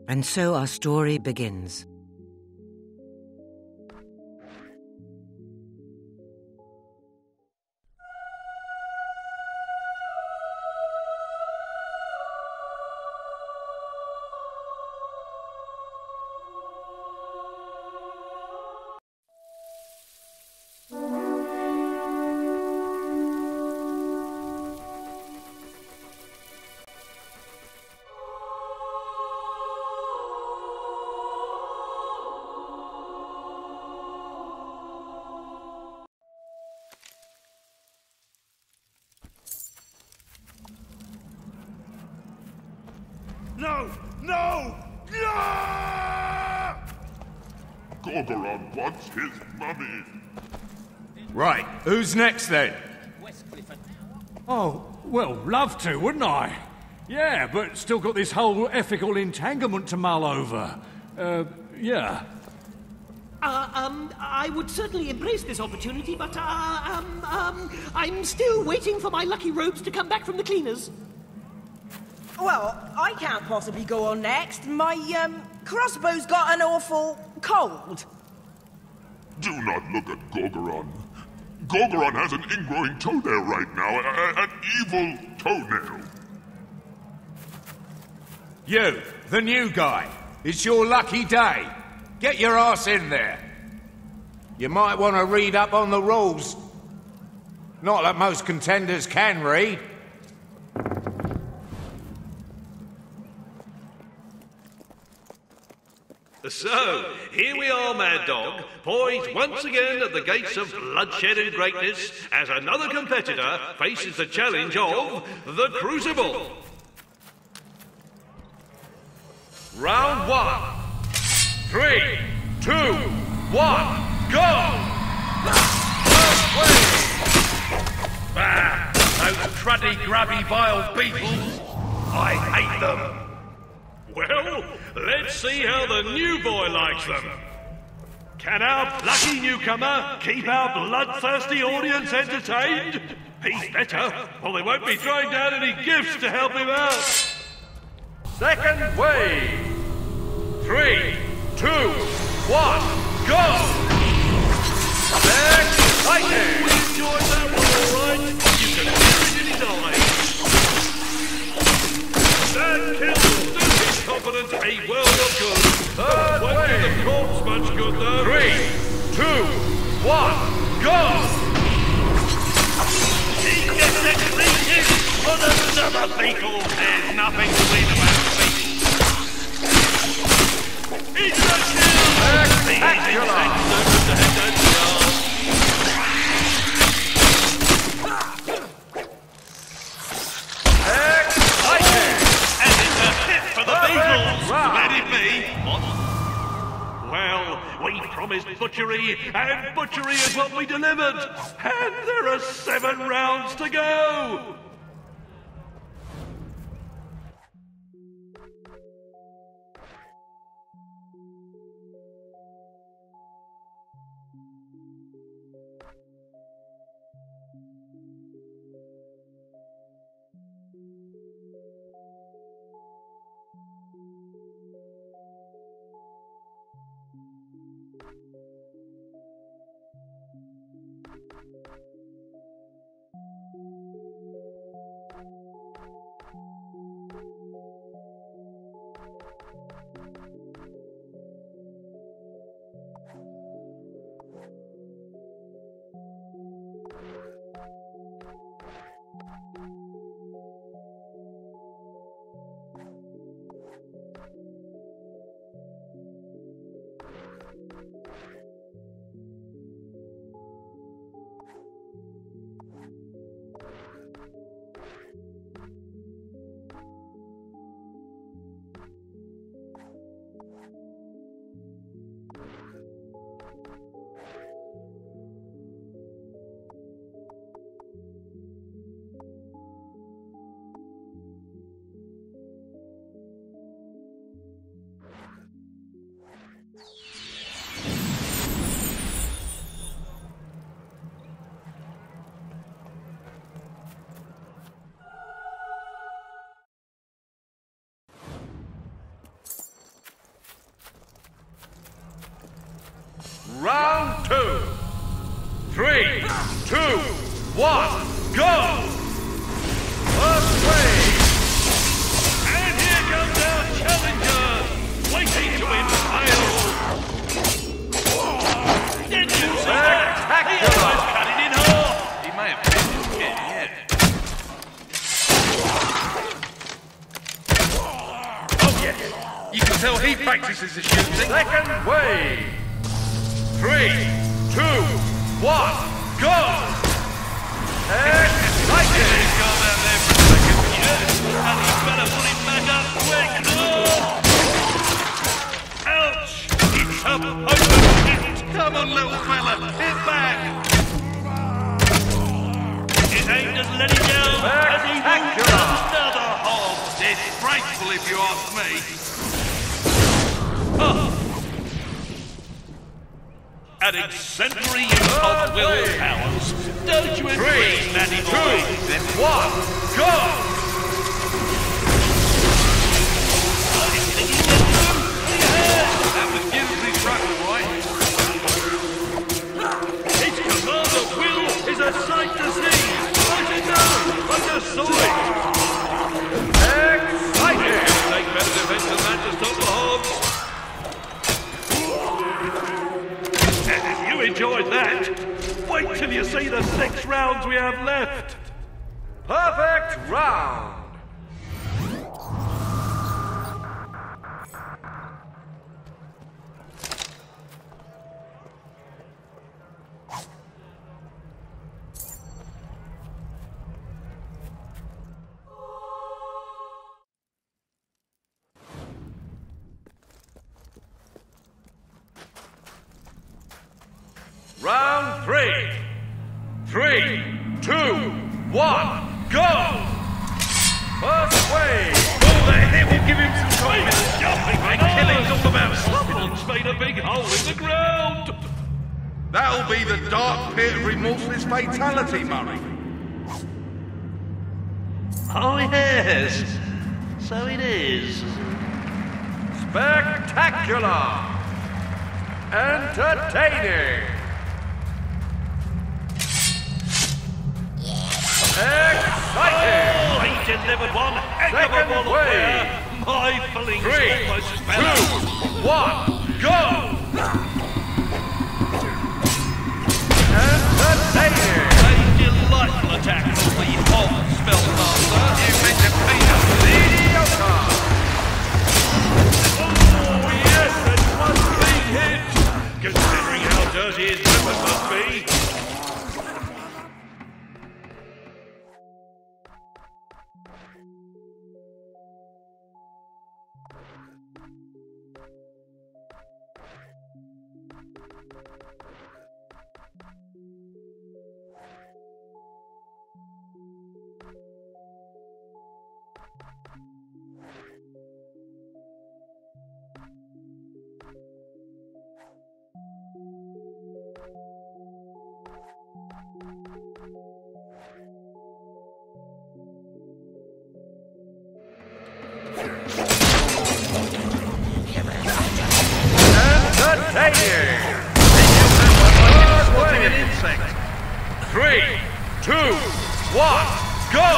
And so our story begins. No! No! No! Gorgoron wants his mummy. Right, who's next then? Oh, well, love to, wouldn't I? Yeah, but still got this whole ethical entanglement to mull over. Yeah. I would certainly embrace this opportunity, but, I'm still waiting for my lucky robes to come back from the cleaners. Well, I can't possibly go on next. My, crossbow's got an awful cold. Do not look at Gorgoron. Gorgoron has an ingrowing toenail right now, an evil toenail. You, the new guy. It's your lucky day. Get your ass in there. You might want to read up on the rules. Not that most contenders can read. So, here we are, Mad Dog, poised once again at the gates of bloodshed and greatness as another competitor faces the challenge of the Crucible. Round 1. 3, 2, 1, go! Ah, those cruddy, grubby, vile beetles. I hate them. Well, let's see how the new boy likes them. Can our lucky newcomer keep our bloodthirsty audience entertained? He's better, or they won't be throwing down any gifts to help him out. Second wave. 3, 2, 1, go! Exciting! We enjoyed that one, all right. You can hear it in his eyes. That kills his confidence a world of good. Third wave. The corpse much good, though. 3, 2, 1, go! He gets executed for the summer beetle. There's nothing to read about beetles. It's a kill! Spectacular! Exciting! And it's a hit for the Beatles! Let it be! What? Well, we promised butchery, and butchery is what we delivered! And there are 7 rounds to go! one, go! First wave! And here comes our challenger, waiting to impale. Did you see that? He almost cut it in half. He may have been hit, yeah. Oh, yes. You can tell he practices the shooting. Second wave! 3, 2, 1, go! Excited! He's gone down there for a second, yeah. And he's better put him back up quick. Oh! Ouch! It's a potent hit. Come on, little fella, hit back. His aim doesn't let him down as he moves another hog. Disgraceful, if you ask me. Oh. An exemplary use of will powers. Don't you agree, Matty boy? 2, then 1, go! That was usually struck, right? His command of will is a sight to see. I should know. I just saw it. Excited! Take better defense than that to stop the hogs. And if you enjoyed that, wait till you see the 6 rounds we have left. Perfect round! Round 3. 3, 2, 1, go! First wave! Oh, that hit will give him some confidence. Jumping and killing's all about someone's made a big hole in the ground. That'll be the dark pit of remorseless fatality, Murray. Oh, yes. So it is. Spectacular! Entertaining! Exciting! Oh, he delivered one heck of a Second ball wave. there. My feelings 3, almost fell. 2, 1, go! Entertaining! A delightful attack from the hog spellmaster. You meant to beat us mediocre! Oh, yes, that's one big hit. Considering how dirty his weapon must be. Entertaining! Spotting an insect. 3, 2, 1, go!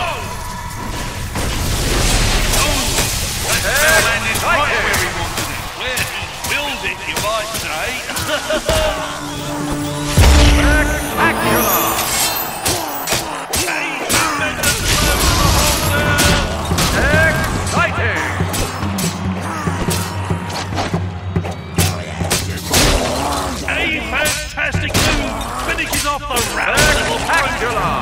That landed right where he wanted it. Where he willed it, you might say. Spectacular! Hey, tremendous blow to the hole there. Exciting! A fantastic move finishes off the round. Spectacular!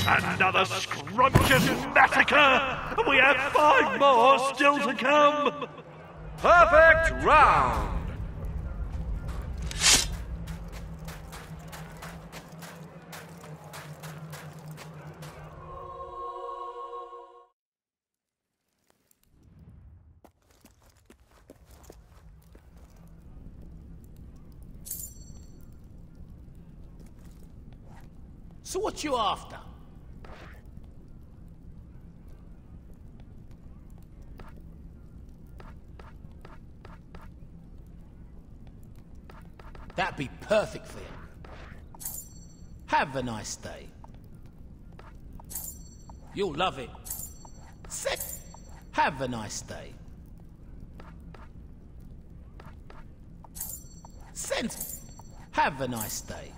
Another scrumptious massacre! We have 5 more still to come! Perfect round! So what you after? That'd be perfect for you. Have a nice day. You'll love it. Sit. Have a nice day. Send. Have a nice day.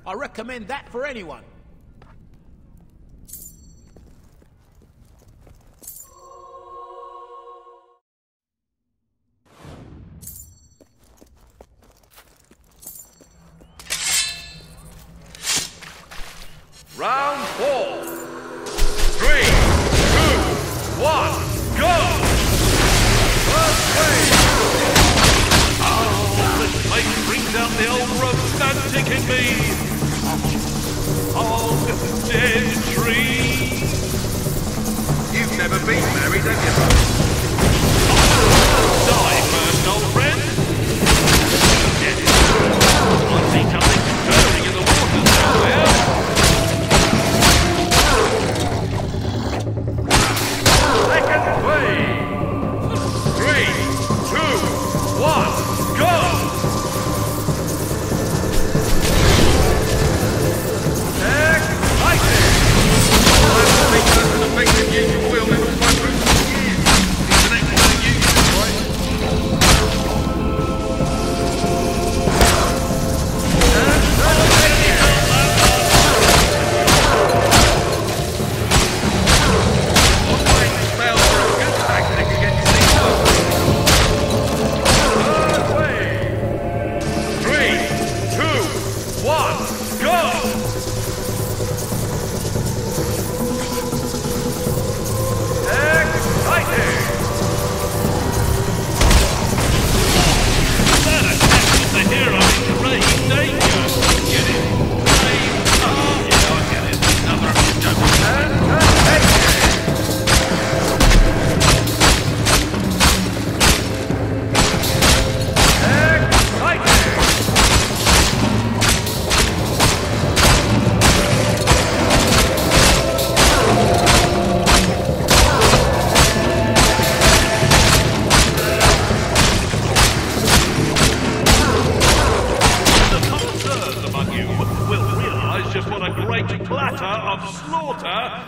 I recommend that for anyone. Round 4. 3, 2, 1, go! First wave! Oh, this place brings out the old romantic in me. Oh, dead tree. You've never been married, have you? Die first, old friend. Yes. I see something stirring in the water somewhere. Second wave! 3, 2, 1, go!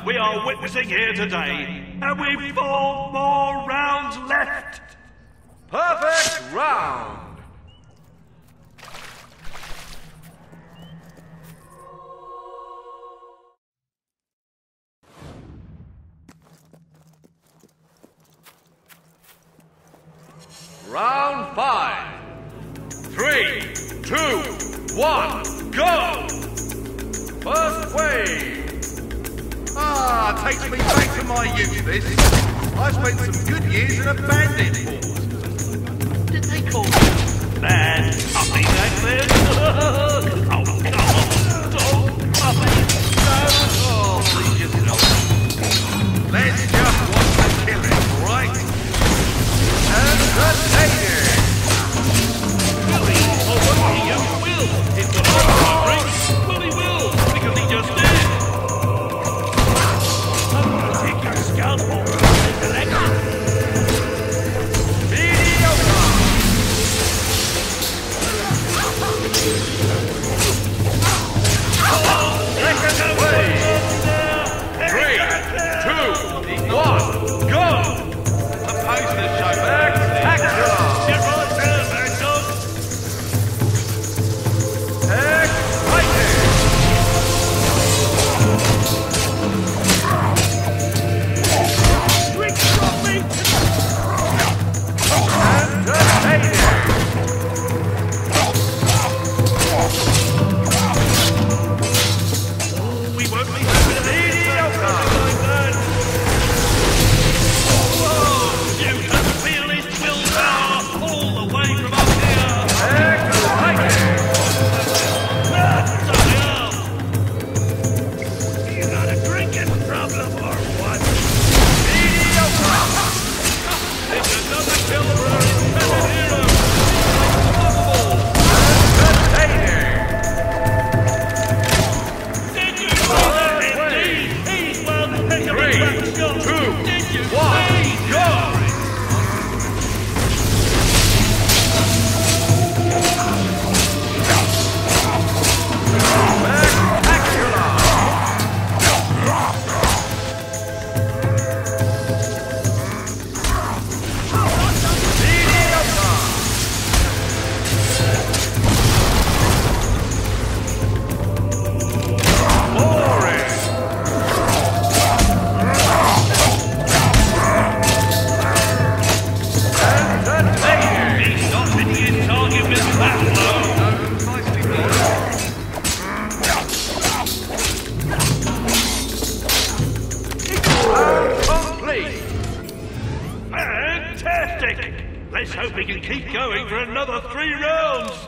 We are witnessing here today, and we've 4 more rounds left. Perfect round! Round 5. 3, 2, 1, go! First wave! Takes me back to my youth, this. I spent some good years in a bandit force. Did they call you bad puppy back then? Oh, come on, dog puppy. No, oh, please just no. Let's just watch the killing, right? Entertaining! Willie, oh, what he will. If the monster drinks, well, he will, because he just did. Take your scalpel and collect it. Mediocre! Second wave! 2, 1, go! Fantastic! Let's hope we can keep going for another 3 rounds!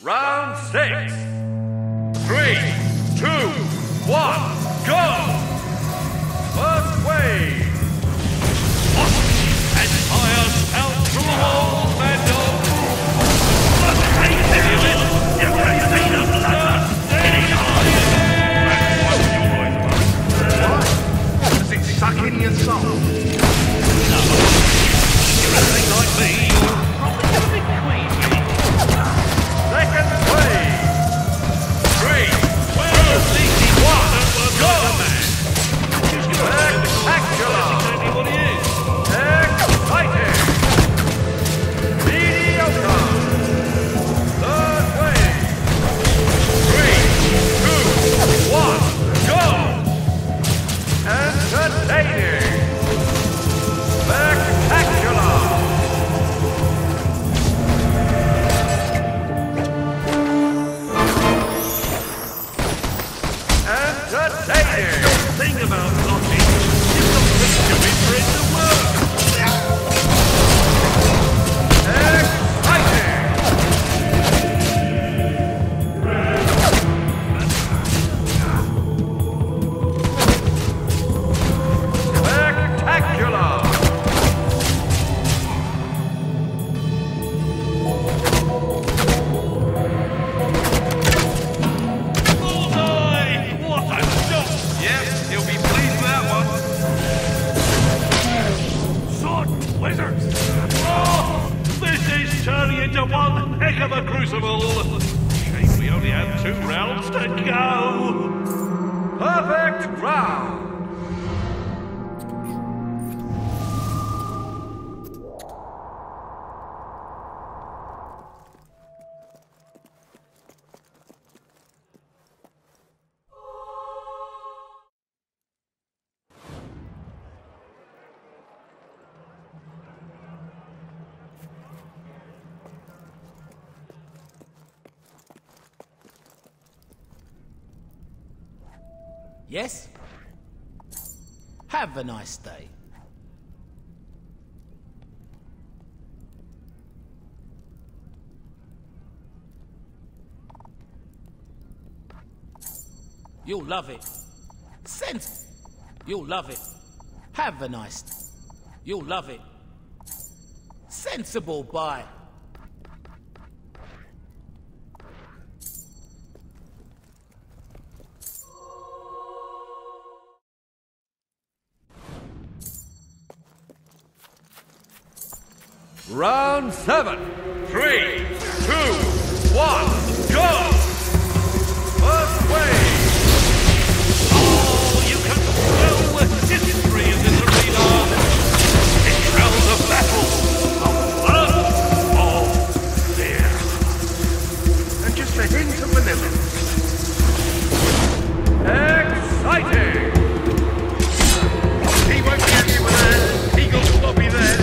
Round 6. 3, 2, 1, go! First wave. As fire spouts from the walls, Vandal! You can see the blood! Does it suck in your soul? You're acting like me, you're probably a bit queasy. Second wave. 3, 2, 1, go! Spectacular! Exactly what he is. Exciting! Mediocre! Third wave. 3, 2, 1, go! Entertaining! Spectacular! Entertaining! Thing about blocking, you've got to do it for it to work. Exciting! Spectacular! Bullseye! What a shot! Yep, he'll be pleased with that one. Sword wizards! Oh, this is turning into one heck of a crucible. Shame we only had 2 rounds to go. Perfect round! Yes? Have a nice day. You'll love it. You'll love it. Have a nice... You'll love it. Sensible buy. Round 7. 3, 2, one, go! First wave! Oh, you can smell history in this arena. It smells of battle, of blood, of fear. And just a hint of vanilla. Exciting! He won't be happy with that. Eagle floppy there.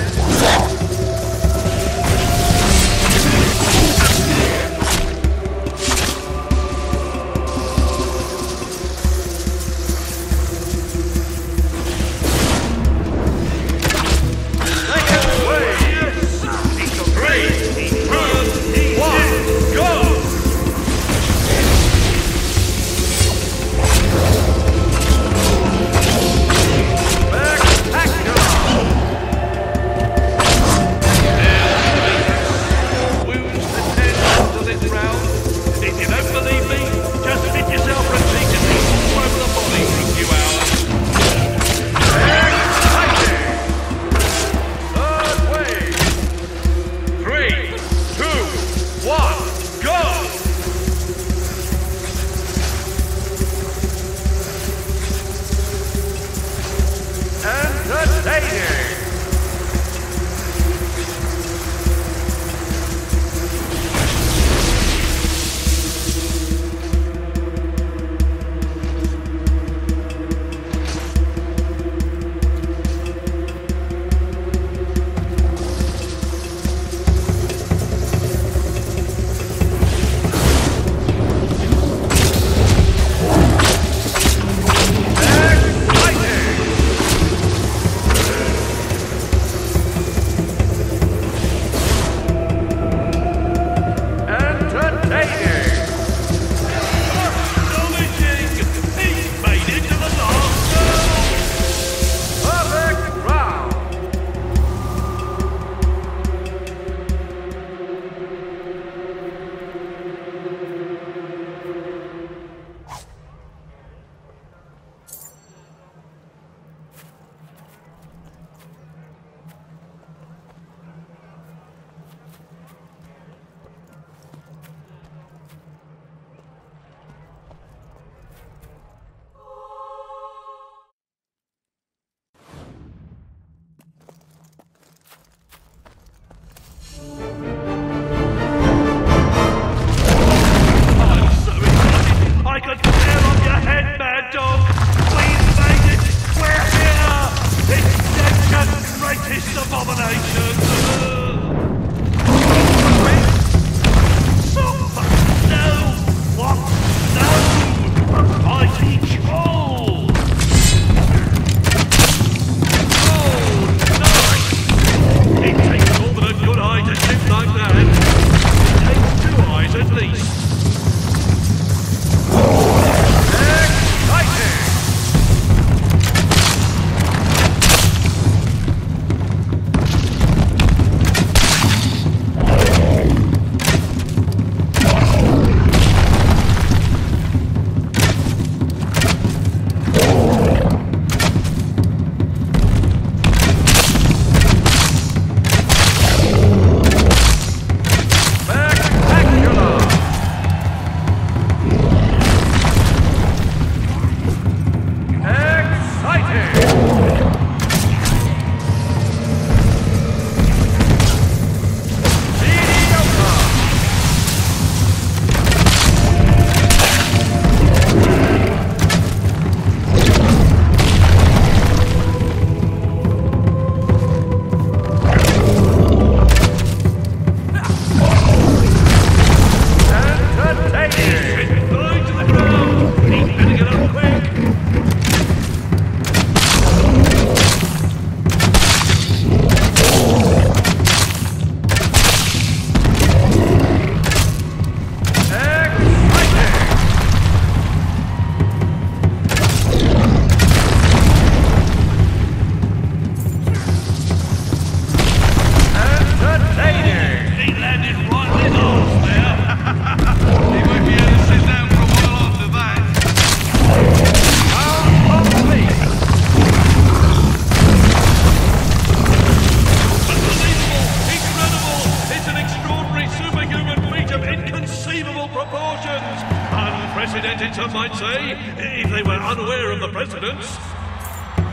unprecedented, some might say, if they were unaware of the precedents.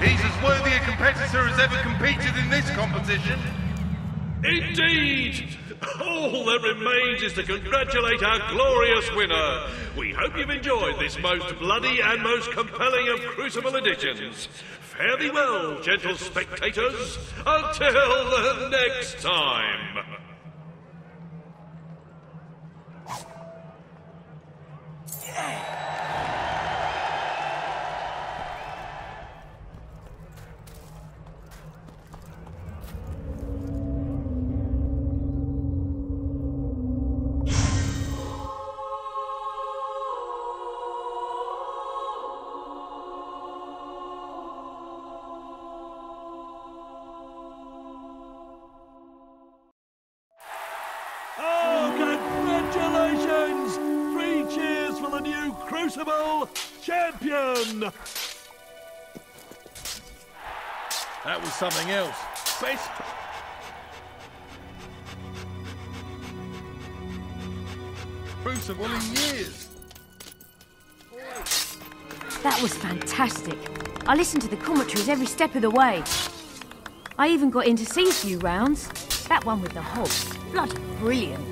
He's as worthy a competitor as ever competed in this competition. Indeed! All that remains is to congratulate our glorious winner. We hope you've enjoyed this most bloody and most compelling of Crucible editions. Fare thee well, gentle spectators, until the next time. Oh, congratulations! 3 cheers for the new Crucible champion! That was something else. Best... Crucible in years. That was fantastic. I listened to the commentaries every step of the way. I even got in to see a few rounds. That one with the hogs, bloody brilliant.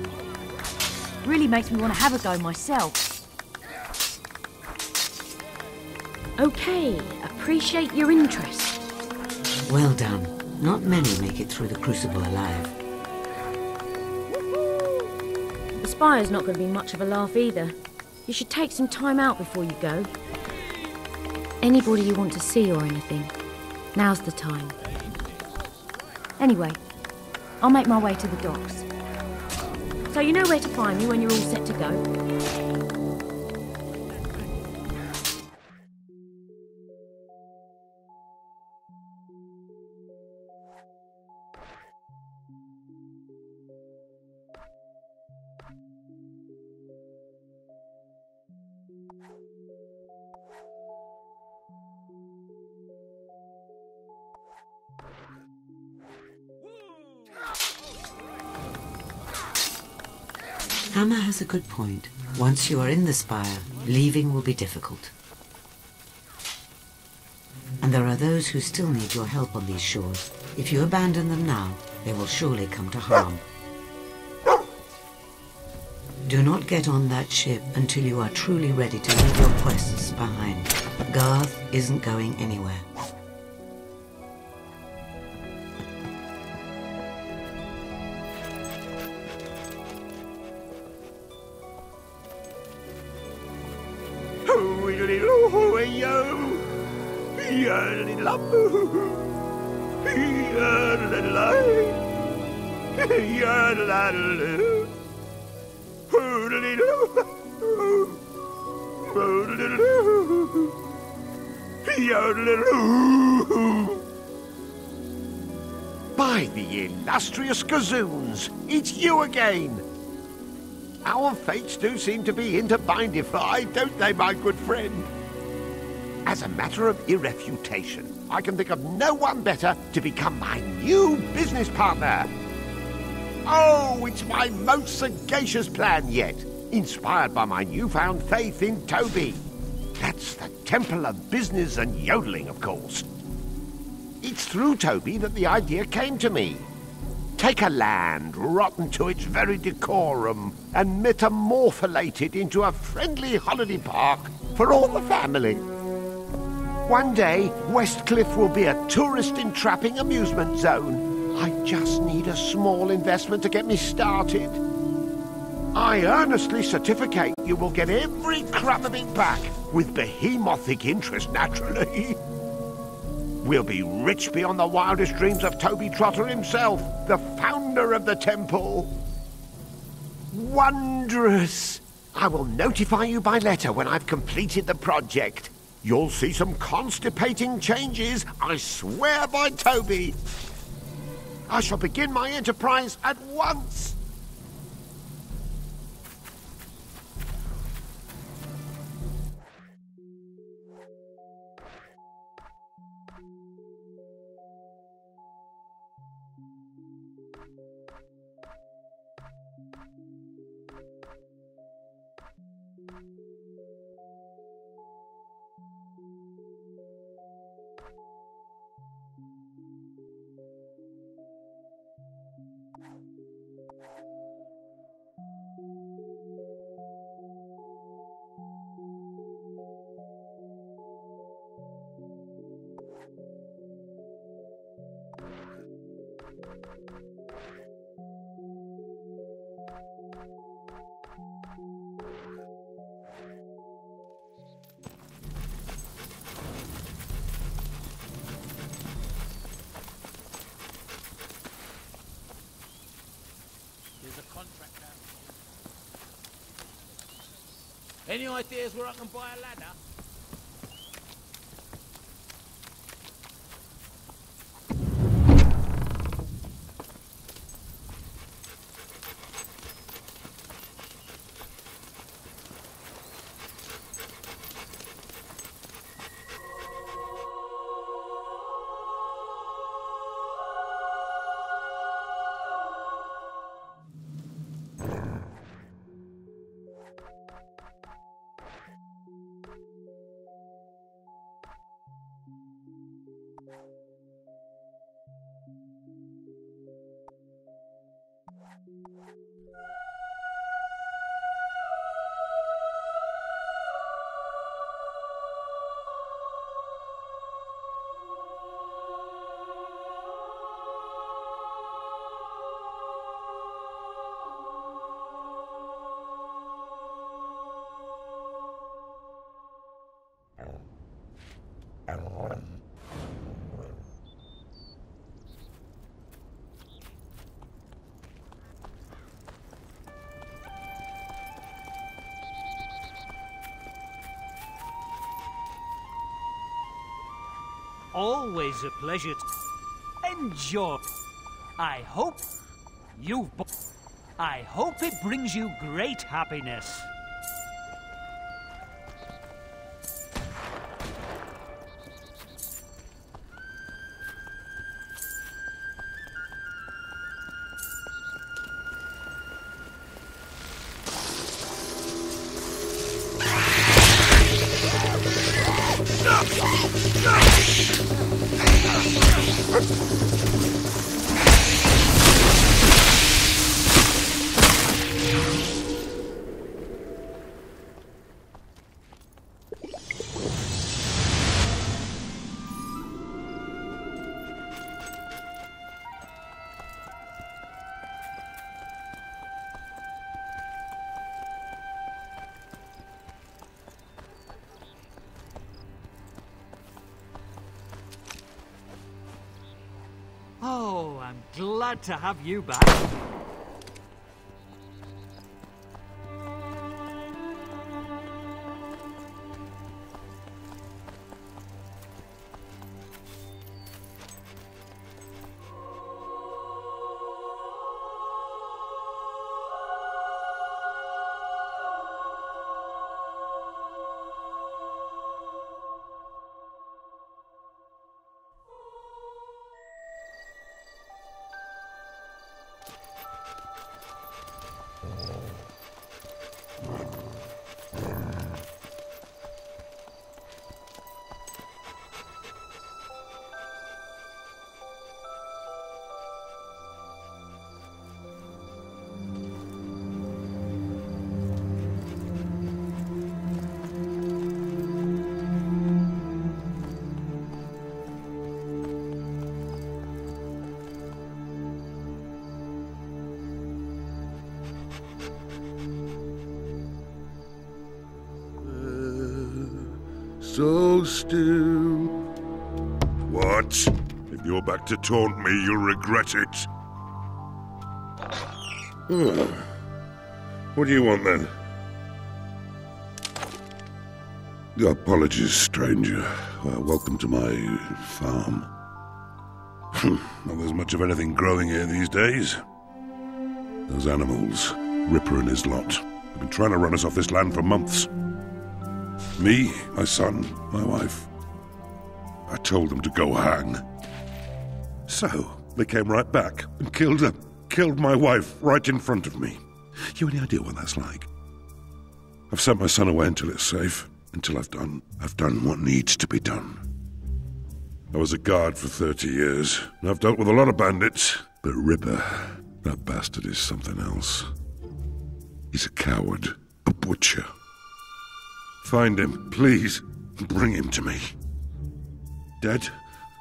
Really makes me want to have a go myself. Okay, appreciate your interest. Well done. Not many make it through the Crucible alive. The Spire's not going to be much of a laugh either. You should take some time out before you go. Anybody you want to see or anything, now's the time. Anyway, I'll make my way to the docks. So you know where to find me when you're all set to go? Hammer has a good point. Once you are in the Spire, leaving will be difficult. And there are those who still need your help on these shores. If you abandon them now, they will surely come to harm. Do not get on that ship until you are truly ready to leave your quests behind. Garth isn't going anywhere. By the illustrious gazoons, it's you again! Our fates do seem to be interbindified, don't they, my good friend? As a matter of irrefutation, I can think of no one better to become my new business partner. Oh, it's my most sagacious plan yet, inspired by my newfound faith in Toby. That's the Temple of Business and Yodeling, of course. It's through Toby that the idea came to me. Take a land rotten to its very decorum and metamorpholate it into a friendly holiday park for all the family. One day, Westcliff will be a tourist-entrapping amusement zone. I just need a small investment to get me started. I earnestly certificate you will get every crumb of it back, with behemothing interest, naturally. We'll be rich beyond the wildest dreams of Toby Trotter himself, the founder of the temple. Wondrous! I will notify you by letter when I've completed the project. You'll see some constipating changes, I swear by Toby. I shall begin my enterprise at once. Any ideas where I can buy a ladder? Always a pleasure. Enjoy. I hope it brings you great happiness. Oh, I'm glad to have you back. So still. What? If you're back to taunt me, you'll regret it. What do you want, then? Apologies, stranger. Welcome to my farm. Not there's much of anything growing here these days. Those animals, Ripper and his lot, have been trying to run us off this land for months. Me, my son, my wife. I told them to go hang. So, they came right back and killed her. Killed my wife right in front of me. You any idea what that's like? I've sent my son away until it's safe. Until I've done what needs to be done. I was a guard for 30 years, and I've dealt with a lot of bandits. But Ripper, that bastard is something else. He's a coward, a butcher. Find him, please. Bring him to me. Dead?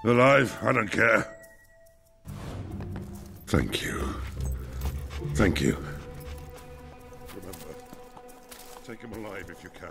Alive? I don't care. Thank you. Thank you. Remember, take him alive if you can.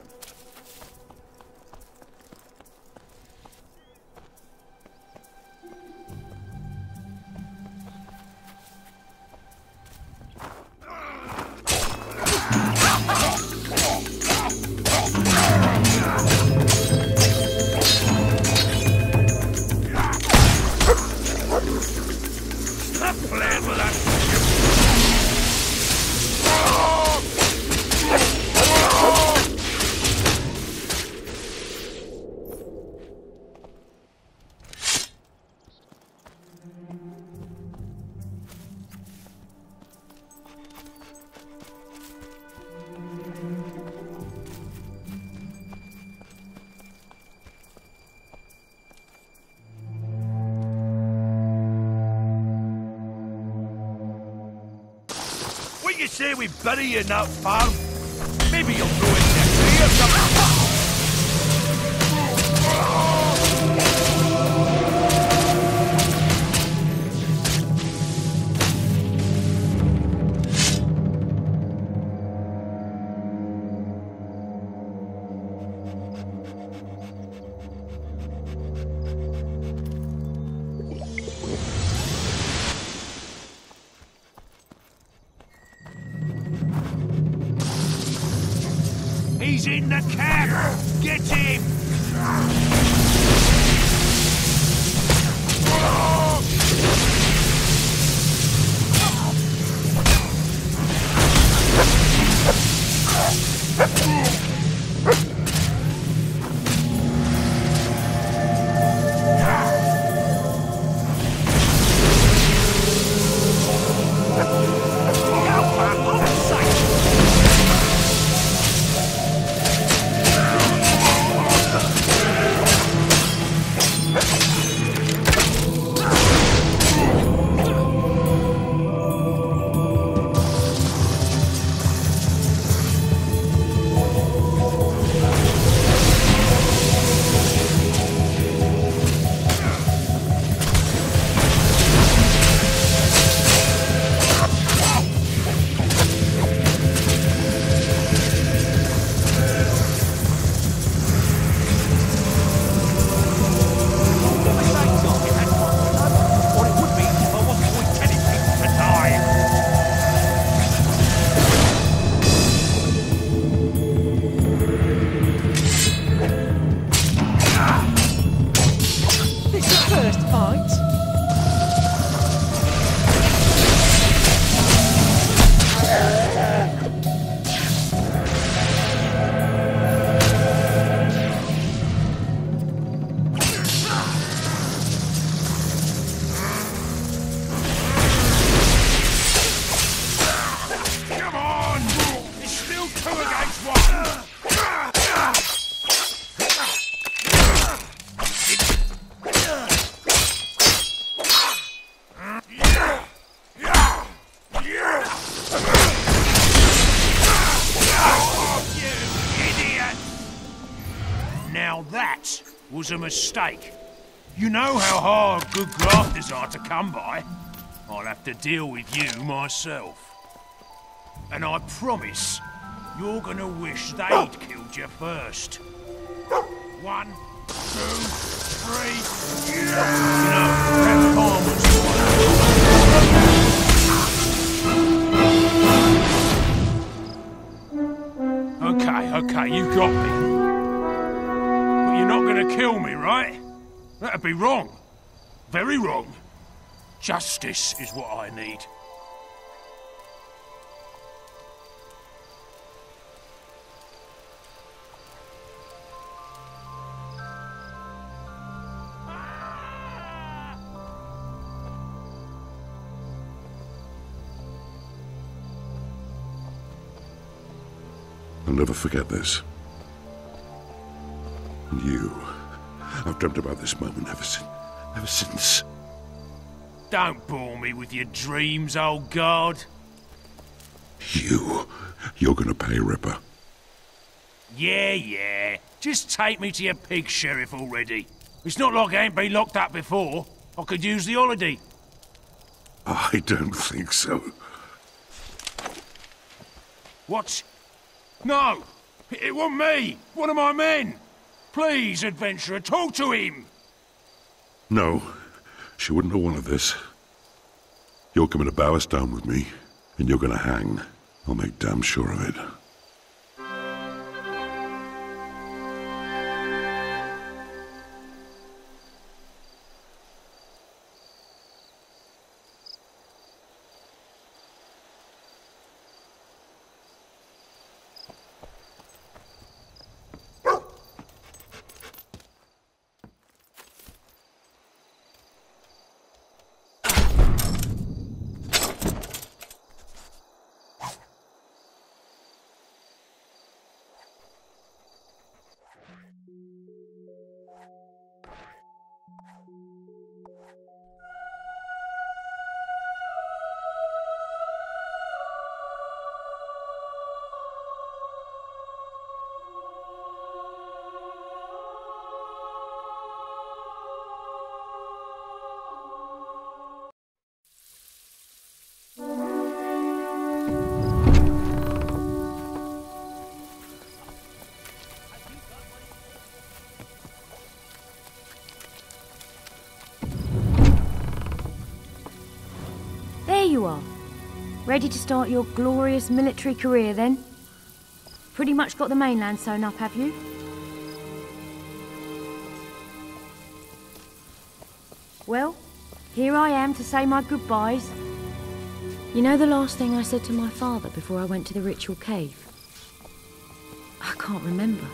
you say we bury you in that farm? Maybe you'll go in next year or something. He's in the cab! Get him! Now that was a mistake. You know how hard good grafters are to come by. I'll have to deal with you myself. And I promise, you're gonna wish they'd killed you first. 1, 2, 3... You know, that farm was... Okay, you got me. But you're not gonna kill me, right? That'd be wrong. Very wrong. Justice is what I need. I'll never forget this. And you. I've dreamt about this moment ever since. Don't bore me with your dreams, old guard. You're gonna pay, Ripper. Yeah. Just take me to your pig, Sheriff, already. It's not like I ain't been locked up before. I could use the holiday. I don't think so. What? No! It wasn't me! One of my men! Please, adventurer, talk to him! No, she wouldn't have wanted this. You're coming to bow us down with me, and you're gonna hang. I'll make damn sure of it. Ready to start your glorious military career then? Pretty much got the mainland sewn up, have you? Well, here I am to say my goodbyes. You know the last thing I said to my father before I went to the ritual cave? I can't remember.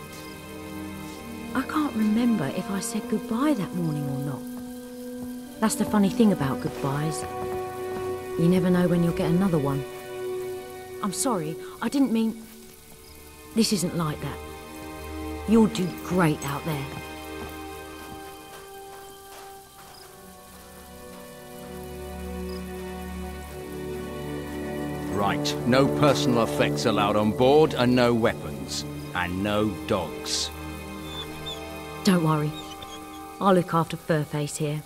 I can't remember if I said goodbye that morning or not. That's the funny thing about goodbyes. You never know when you'll get another one. I'm sorry, I didn't mean... This isn't like that. You'll do great out there. Right, no personal effects allowed on board, and no weapons. And no dogs. Don't worry. I'll look after Furface here.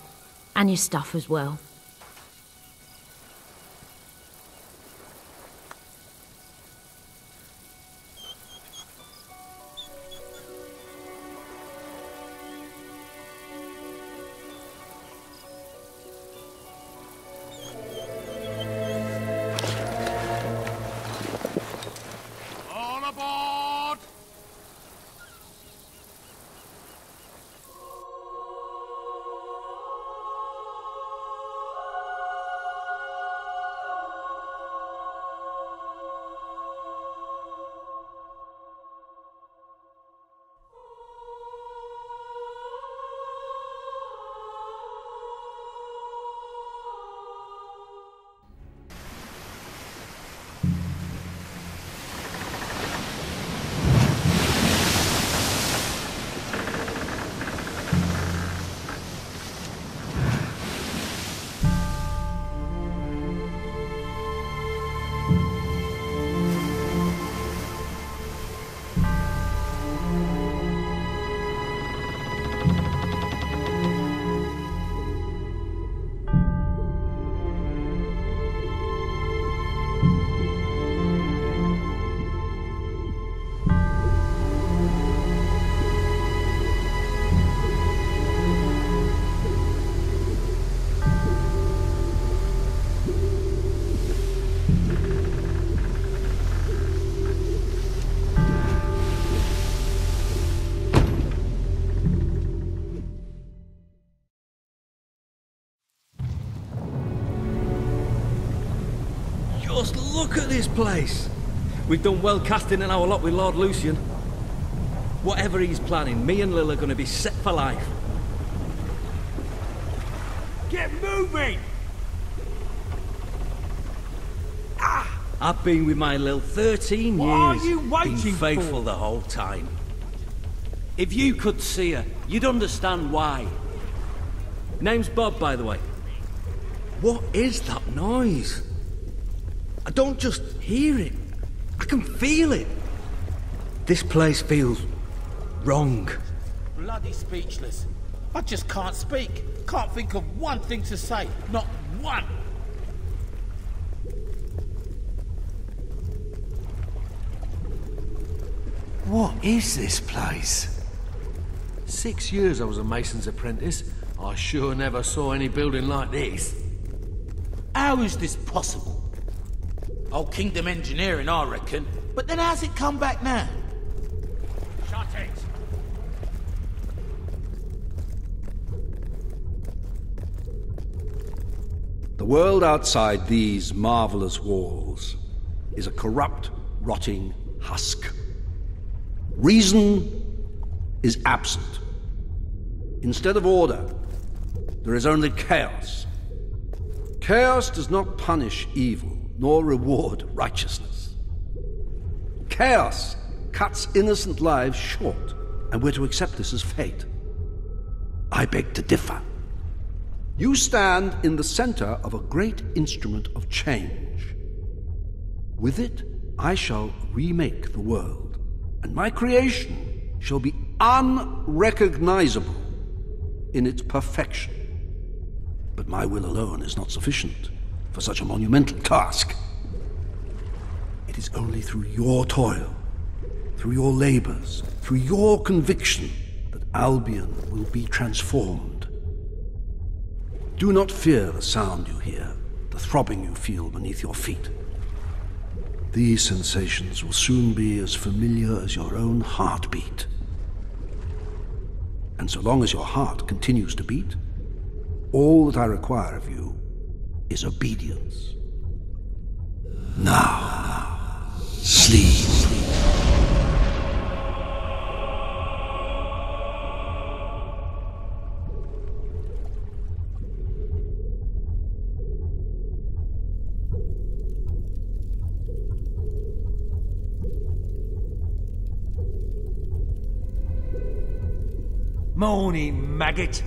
And your stuff as well. Just look at this place. We've done well casting in our lot with Lord Lucian. Whatever he's planning, me and Lil are going to be set for life. Get moving! I've been with my Lil 13 years. What are you waiting been faithful for? The whole time. If you could see her, you'd understand why. Name's Bob, by the way. What is that noise? I don't just hear it. I can feel it. This place feels wrong. Bloody speechless. I just can't speak. Can't think of one thing to say. Not one. What is this place? 6 years I was a mason's apprentice. I sure never saw any building like this. How is this possible? Old Kingdom engineering, I reckon. But then how's it come back now? Shut it! The world outside these marvelous walls is a corrupt, rotting husk. Reason is absent. Instead of order, there is only chaos. Chaos does not punish evil, nor reward righteousness. Chaos cuts innocent lives short, and we're to accept this as fate. I beg to differ. You stand in the center of a great instrument of change. With it, I shall remake the world, and my creation shall be unrecognizable in its perfection. But my will alone is not sufficient for such a monumental task. It is only through your toil, through your labors, through your conviction that Albion will be transformed. Do not fear the sound you hear, the throbbing you feel beneath your feet. These sensations will soon be as familiar as your own heartbeat. And so long as your heart continues to beat, all that I require of you is obedience. Now, sleep. Morning, maggot.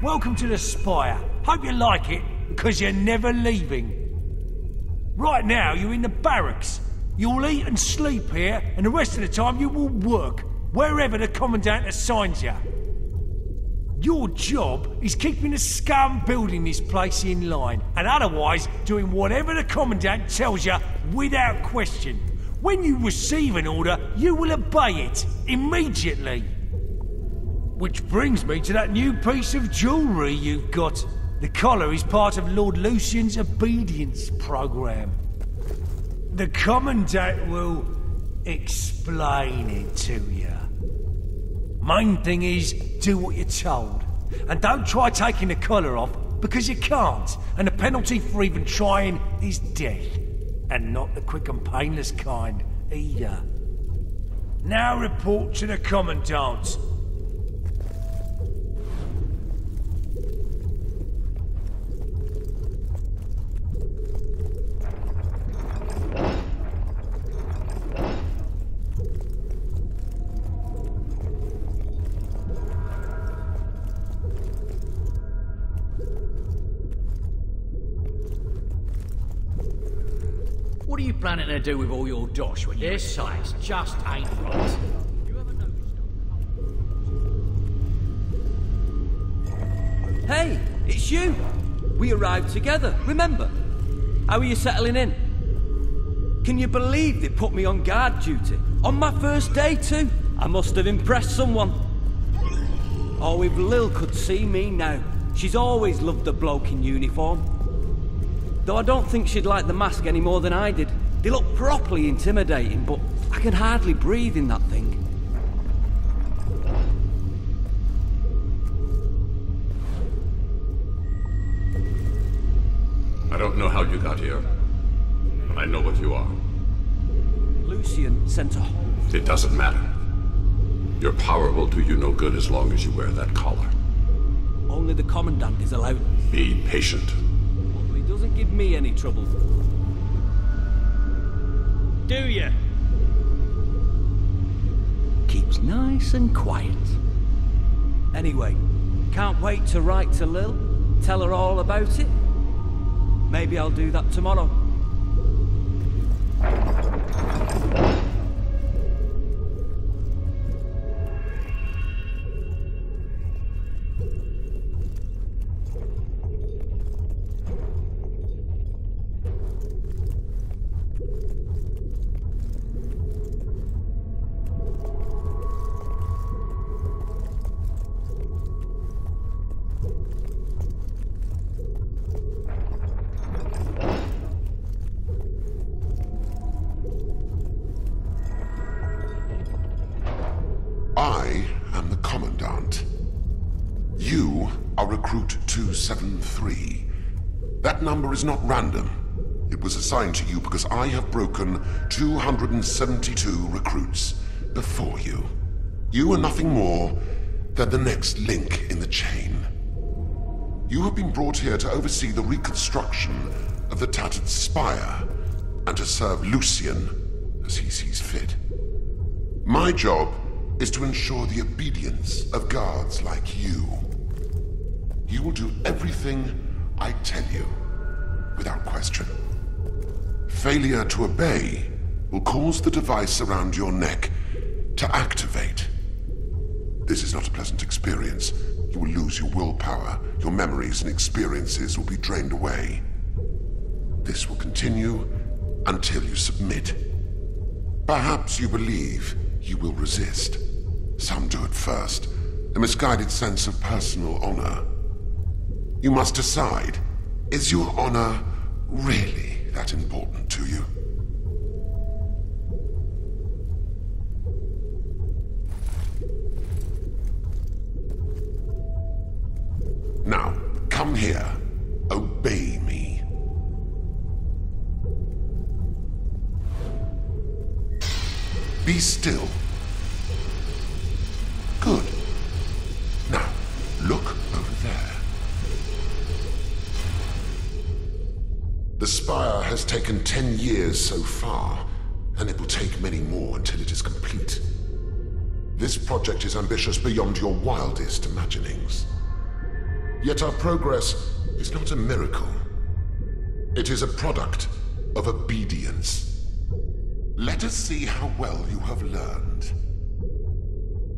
Welcome to the Spire. Hope you like it, because you're never leaving. Right now, you're in the barracks. You'll eat and sleep here, and the rest of the time you will work, wherever the Commandant assigns you. Your job is keeping the scum building this place in line, and otherwise doing whatever the Commandant tells you without question. When you receive an order, you will obey it, immediately. Which brings me to that new piece of jewellery you've got. The collar is part of Lord Lucian's obedience program. The Commandant will explain it to you. Main thing is, do what you're told. And don't try taking the collar off, because you can't. And the penalty for even trying is death. And not the quick and painless kind, either. Now report to the Commandant. What are you planning to do with all your dosh when you size just ain't right? Hey, it's you! We arrived together, remember? How are you settling in? Can you believe they put me on guard duty? On my first day too? I must have impressed someone. Oh, if Lil could see me now. She's always loved the bloke in uniform. Though I don't think she'd like the mask any more than I did. They look properly intimidating, but I can hardly breathe in that thing. I don't know how you got here, but I know what you are. Lucian sent her. It doesn't matter. Your power will do you no good as long as you wear that collar. Only the Commandant is allowed. Be patient. He doesn't give me any trouble. Do you? Keeps nice and quiet. Anyway, can't wait to write to Lil, tell her all about it. Maybe I'll do that tomorrow. I am the Commandant. You are Recruit 273. That number is not random. It was assigned to you because I have broken 272 recruits before you. You are nothing more than the next link in the chain. You have been brought here to oversee the reconstruction of the tattered spire and to serve Lucian as he sees fit. My job is to ensure the obedience of guards like you. You will do everything I tell you, without question. Failure to obey will cause the device around your neck to activate. This is not a pleasant experience. You will lose your willpower, your memories and experiences will be drained away. This will continue until you submit. Perhaps you believe you will resist. Some do at first, a misguided sense of personal honor. You must decide, is your honor really that important to you? Be still. Good. Now, look over there. The spire has taken 10 years so far, and it will take many more until it is complete. This project is ambitious beyond your wildest imaginings. Yet our progress is not a miracle. It is a product of obedience. Let us see how well you have learned.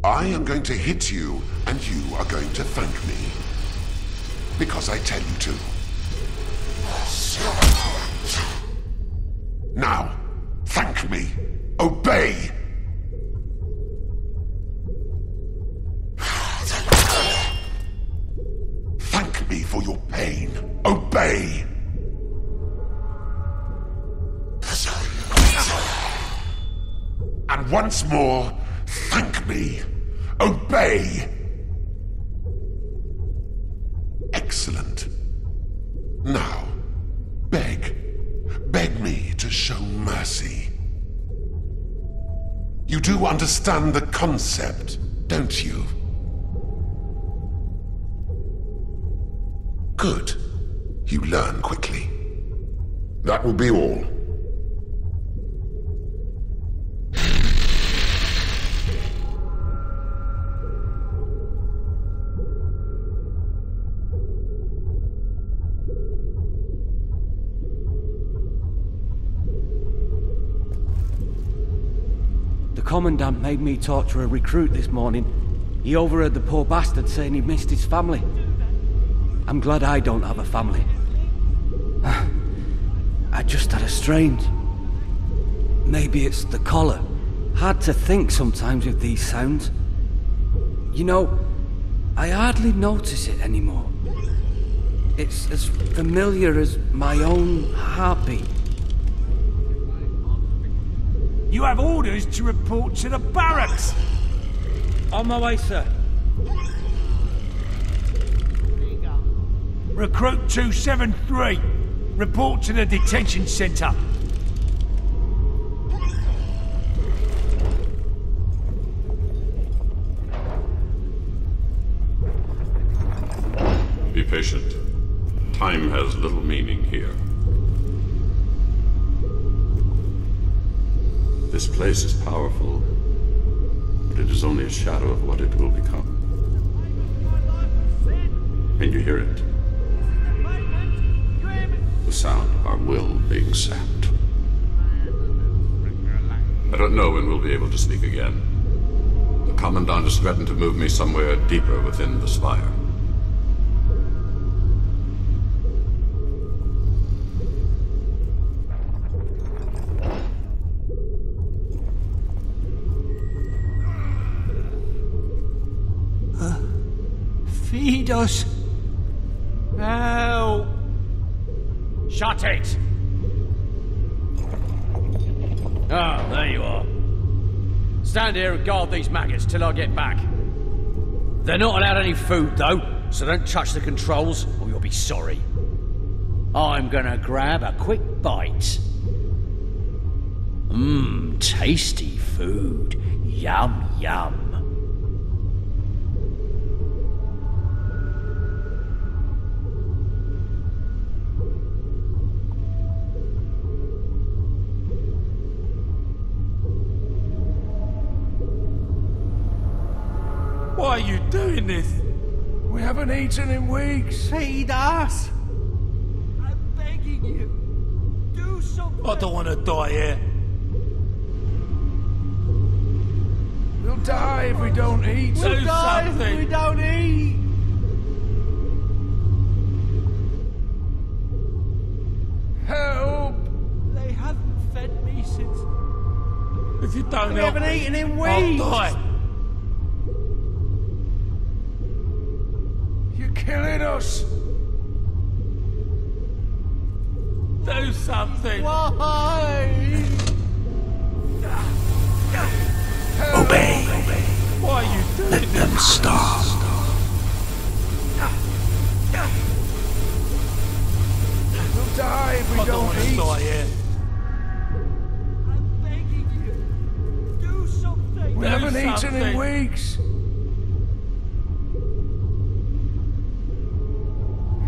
I am going to hit you, and you are going to thank me. Because I tell you to. Now, thank me. Obey! Thank me for your pain. Obey! And once more, thank me. Obey! Excellent. Now, beg. Beg me to show mercy. You do understand the concept, don't you? Good. You learn quickly. That will be all. The Commandant made me torture a recruit this morning. He overheard the poor bastard saying he missed his family. I'm glad I don't have a family. I just had a strange... Maybe it's the collar. Hard to think sometimes with these sounds. You know, I hardly notice it anymore. It's as familiar as my own heartbeat. You have orders to report to the barracks! On my way, sir. Recruit 273. Report to the detention center. Be patient. Time has little meaning here. This place is powerful, but it is only a shadow of what it will become. And you hear it. The sound of our will being sapped. I don't know when we'll be able to speak again. The Commandant has threatened to move me somewhere deeper within the spire. Feed us. Help. Shut it! Ah, there you are. Stand here and guard these maggots till I get back. They're not allowed any food, though, so don't touch the controls or you'll be sorry. I'm gonna grab a quick bite. Mmm, tasty food. Yum, yum. Why are you doing this? We haven't eaten in weeks. Feed us. I'm begging you. Do something. I don't want to die here. We'll die if we don't eat. We'll Do die something. if we don't eat. Help! They haven't fed me since... If you don't We help haven't me, eaten in weeks. I'll die. You're killing us. Do something. Why? Obey. Why are you doing Let them starve. We'll die if we don't eat. I'm begging you. Do haven't eaten in weeks.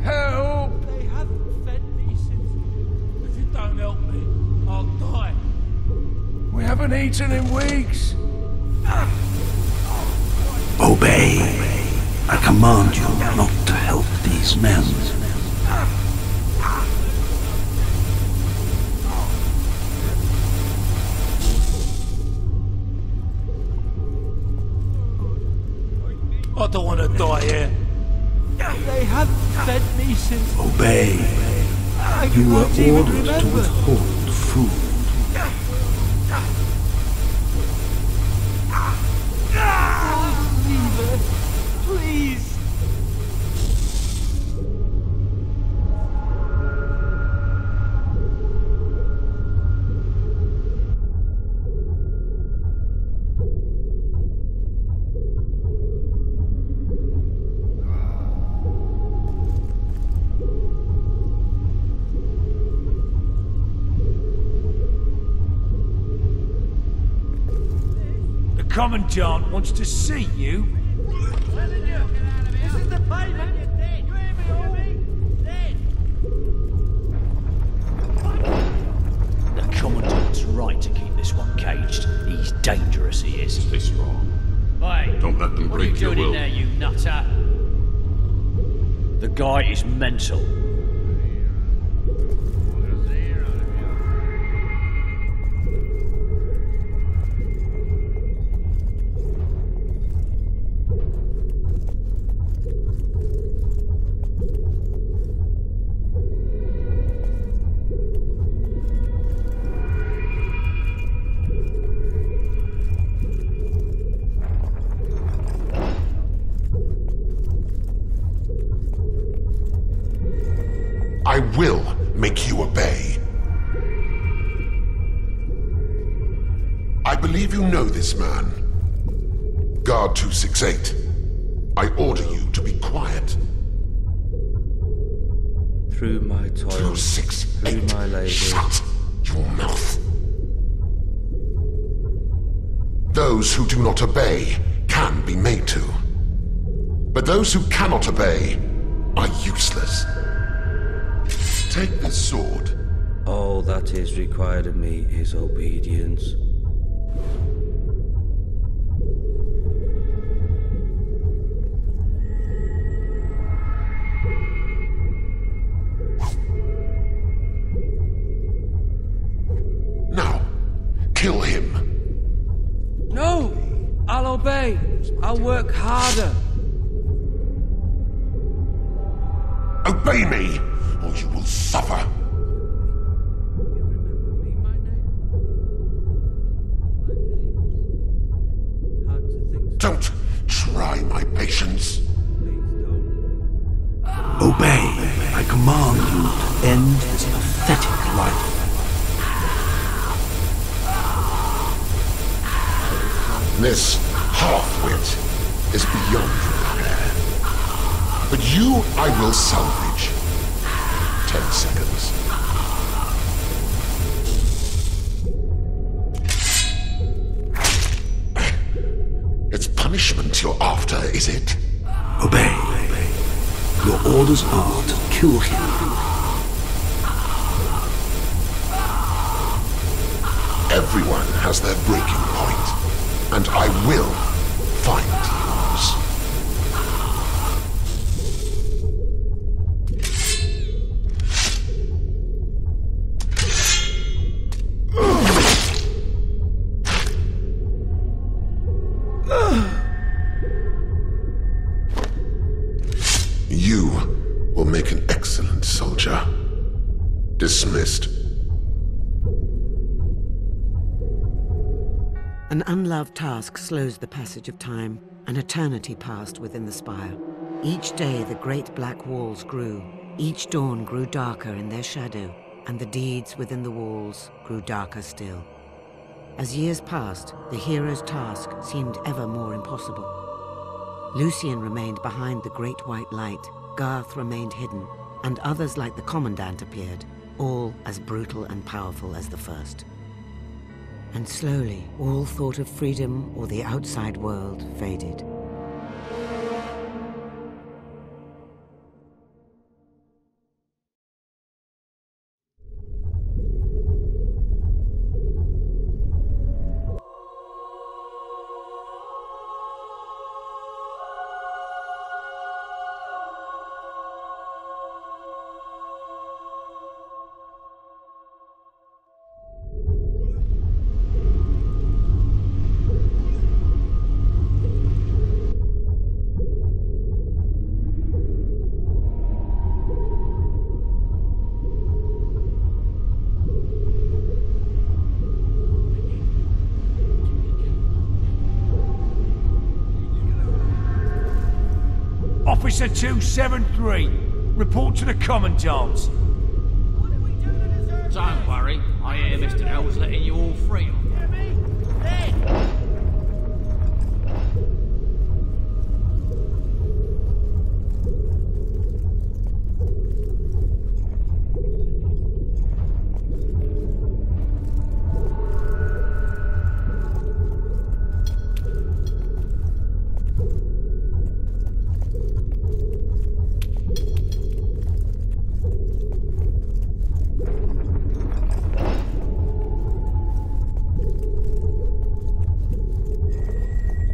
Help! They haven't fed me since... If you don't help me, I'll die. We haven't eaten in weeks. Obey. I command you not to help these men. I don't want to die here. They haven't fed me since... Obey. You were ordered to withhold food. Leave her, please. The Commandant wants to see you. This is the payment. You're dead. You hear me, Obi? Dead. The Commandant's right to keep this one caged. He's dangerous, he is. Stay strong. Hey, Don't let them what are you break your doing will. in there, you nutter? The guy is mental. I will make you obey. I believe you know this man. Guard 268. I order you to be quiet. Through my toil, 268. through my labour. Shut your mouth. Those who do not obey can be made to. But those who cannot obey are useless. Take this sword. All that is required of me is obedience. Now, kill him. No! I'll obey. I'll work harder. Obey me, or you will suffer. Don't try my patience. Obey. I command you to end this pathetic life. This half-wit is beyond repair. But you I will salvage. 10 seconds. It's punishment you're after, is it? Obey. Your orders are to kill him. Everyone has their breaking point, and I will find yours. You will make an excellent soldier. Dismissed. An unloved task slows the passage of time. An eternity passed within the spire. Each day the great black walls grew. Each dawn grew darker in their shadow, and the deeds within the walls grew darker still. As years passed, the hero's task seemed ever more impossible. Lucian remained behind the great white light, Garth remained hidden, and others like the Commandant appeared, all as brutal and powerful as the first. And slowly, all thought of freedom or the outside world faded. Officer 273, report to the Commandant. Don't worry, I hear Mr. L's letting you all free.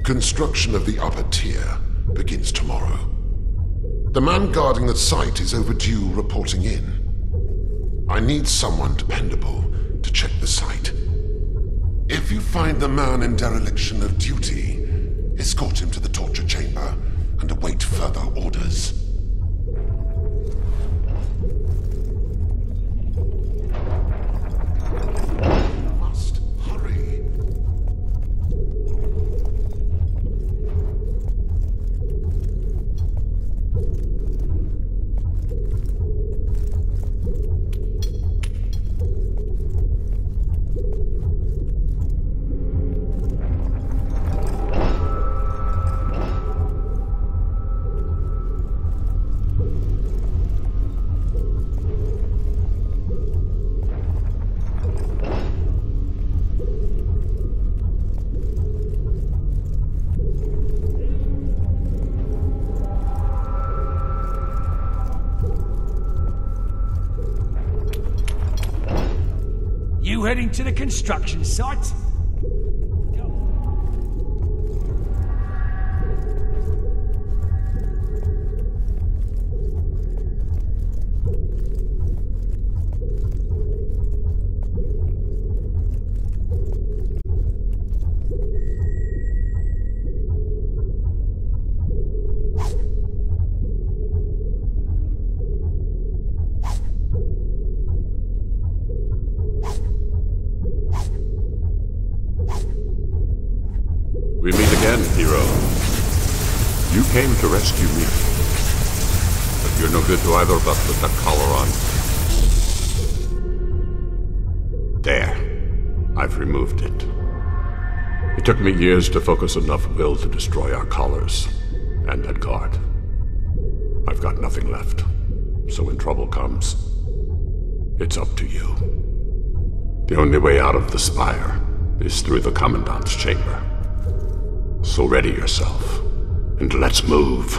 Construction of the upper tier begins tomorrow. The man guarding the site is overdue reporting in. I need someone dependable to check the site. If you find the man in dereliction of duty, escort him to the torture chamber and await further orders. You heading to the construction site? We meet again, hero. You came to rescue me. But you're no good to either of us with that collar on. There. I've removed it. It took me years to focus enough will to destroy our collars and that guard. I've got nothing left. So when trouble comes, it's up to you. The only way out of the spire is through the Commandant's chamber. So ready yourself, and let's move.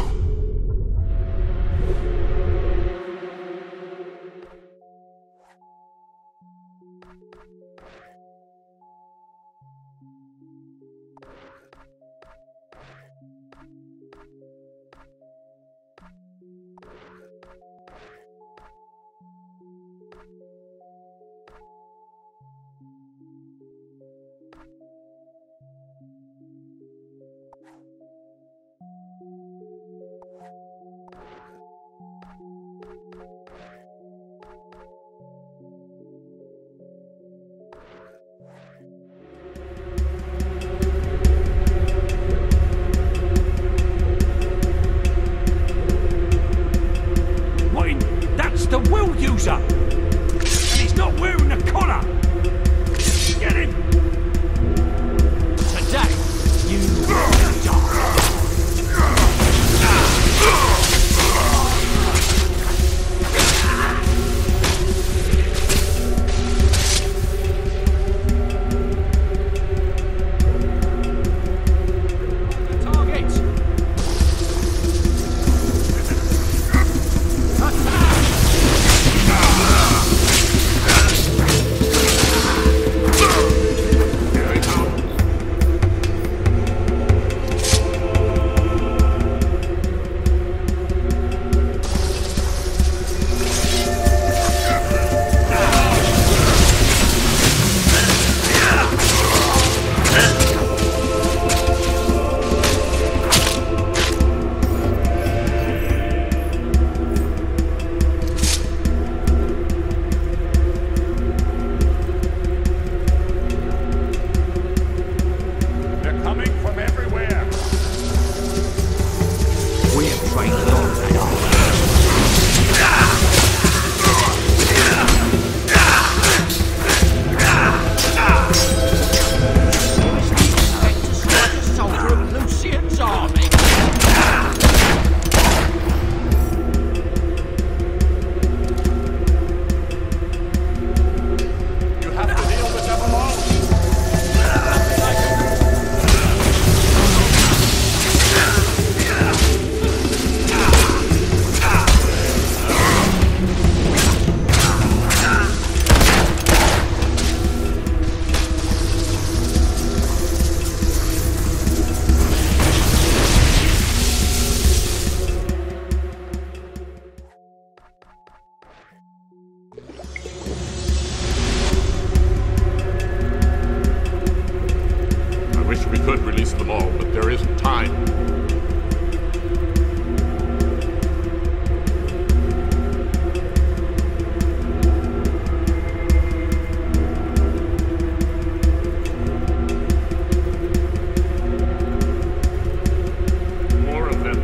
We could release them all, but there isn't time. More of them.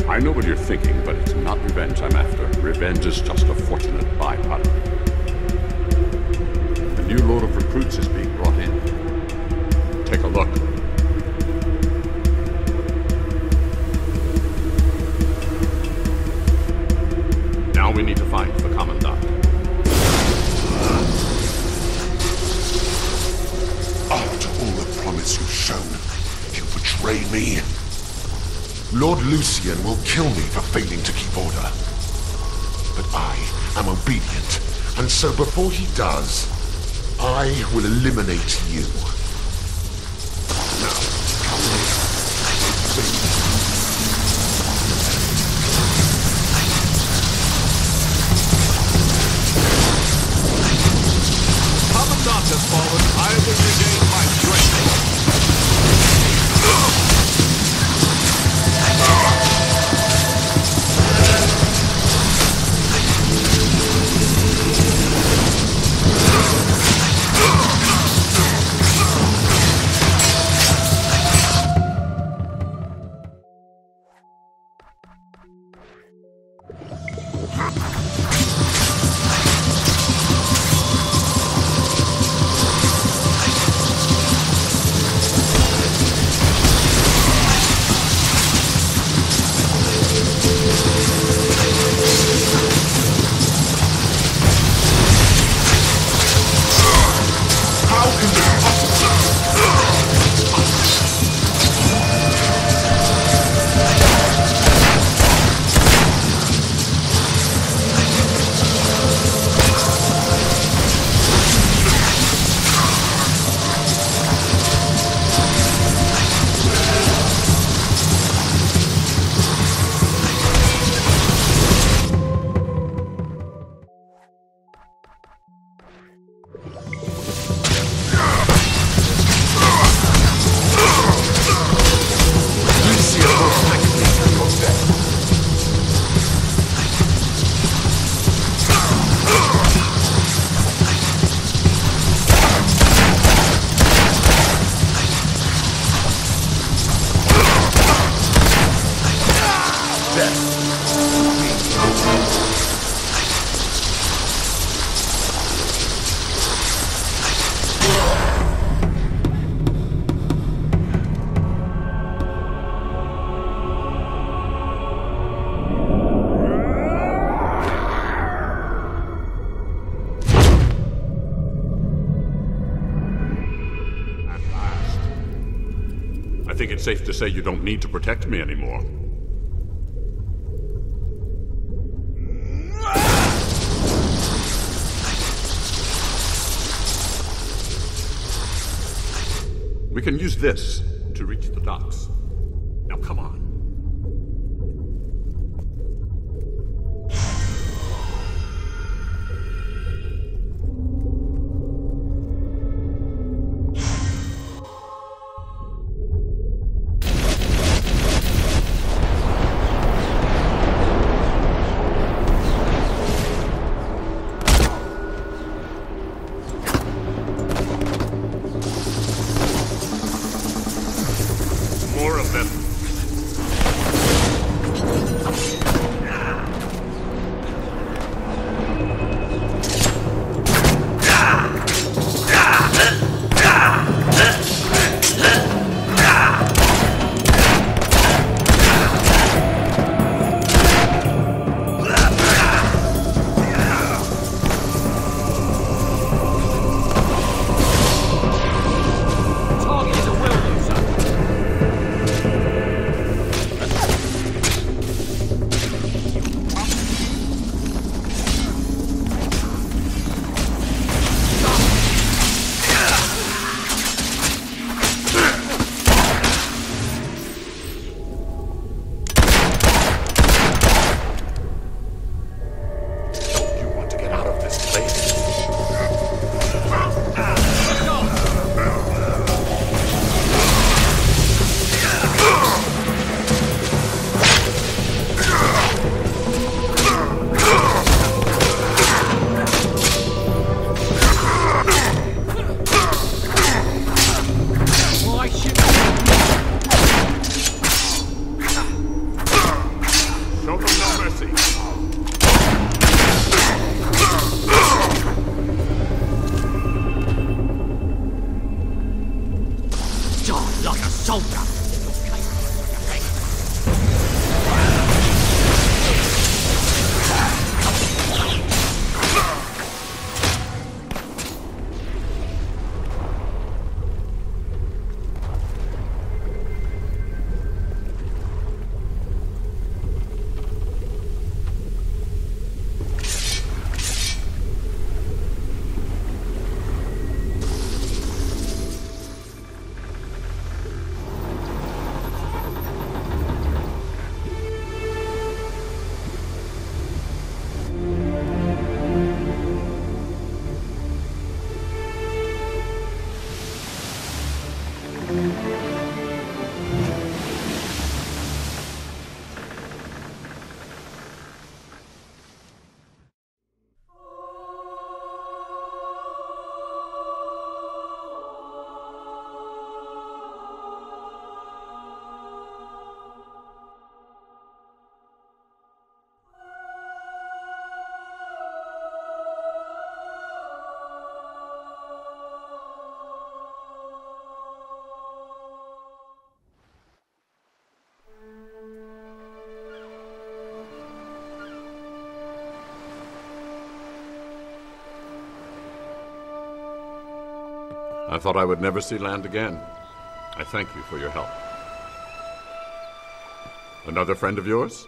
I know what you're thinking, but it's not revenge I'm after. Revenge is just a fortunate byproduct. A new load of recruits is being brought in. Take a look. Now we need to find the Commandant. After all the promise you've shown, you betray me. Lord Lucian will kill me for failing to keep order. But I am obedient, and so before he does, I will eliminate you. Now, come here. Commandant has fallen. I will regain my strength. I think it's safe to say you don't need to protect me anymore. We can use this to reach the docks. Now come on. More of I thought I would never see land again. I thank you for your help. Another friend of yours?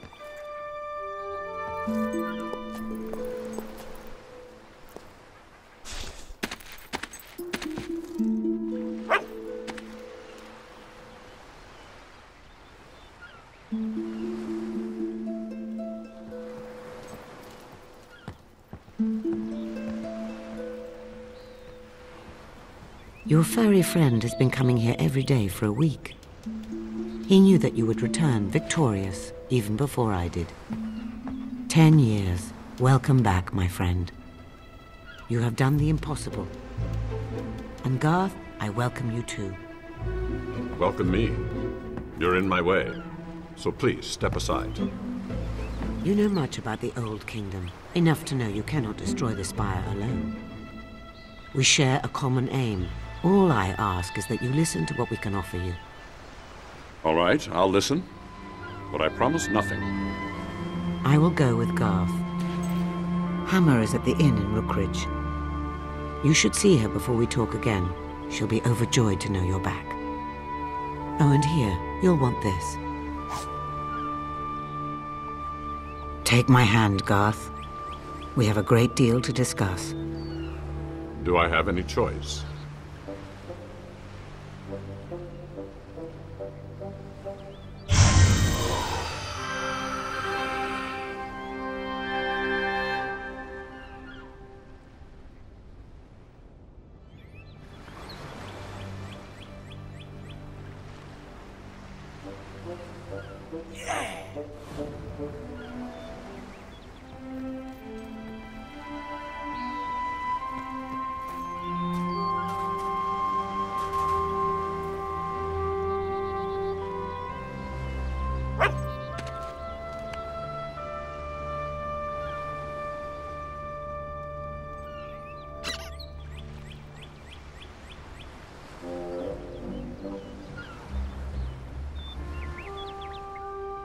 Your furry friend has been coming here every day for a week. He knew that you would return victorious even before I did. 10 years. Welcome back, my friend. You have done the impossible. And Garth, I welcome you too. Welcome me. You're in my way, so please step aside. You know much about the Old Kingdom, enough to know you cannot destroy the Spire alone. We share a common aim. All I ask is that you listen to what we can offer you. All right, I'll listen, but I promise nothing. I will go with Garth. Hammer is at the inn in Rookridge. You should see her before we talk again. She'll be overjoyed to know you're back. Oh, and here, you'll want this. Take my hand, Garth. We have a great deal to discuss. Do I have any choice?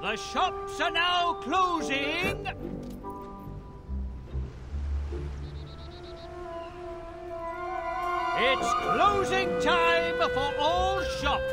The shops are now closing. It's closing time for all shops.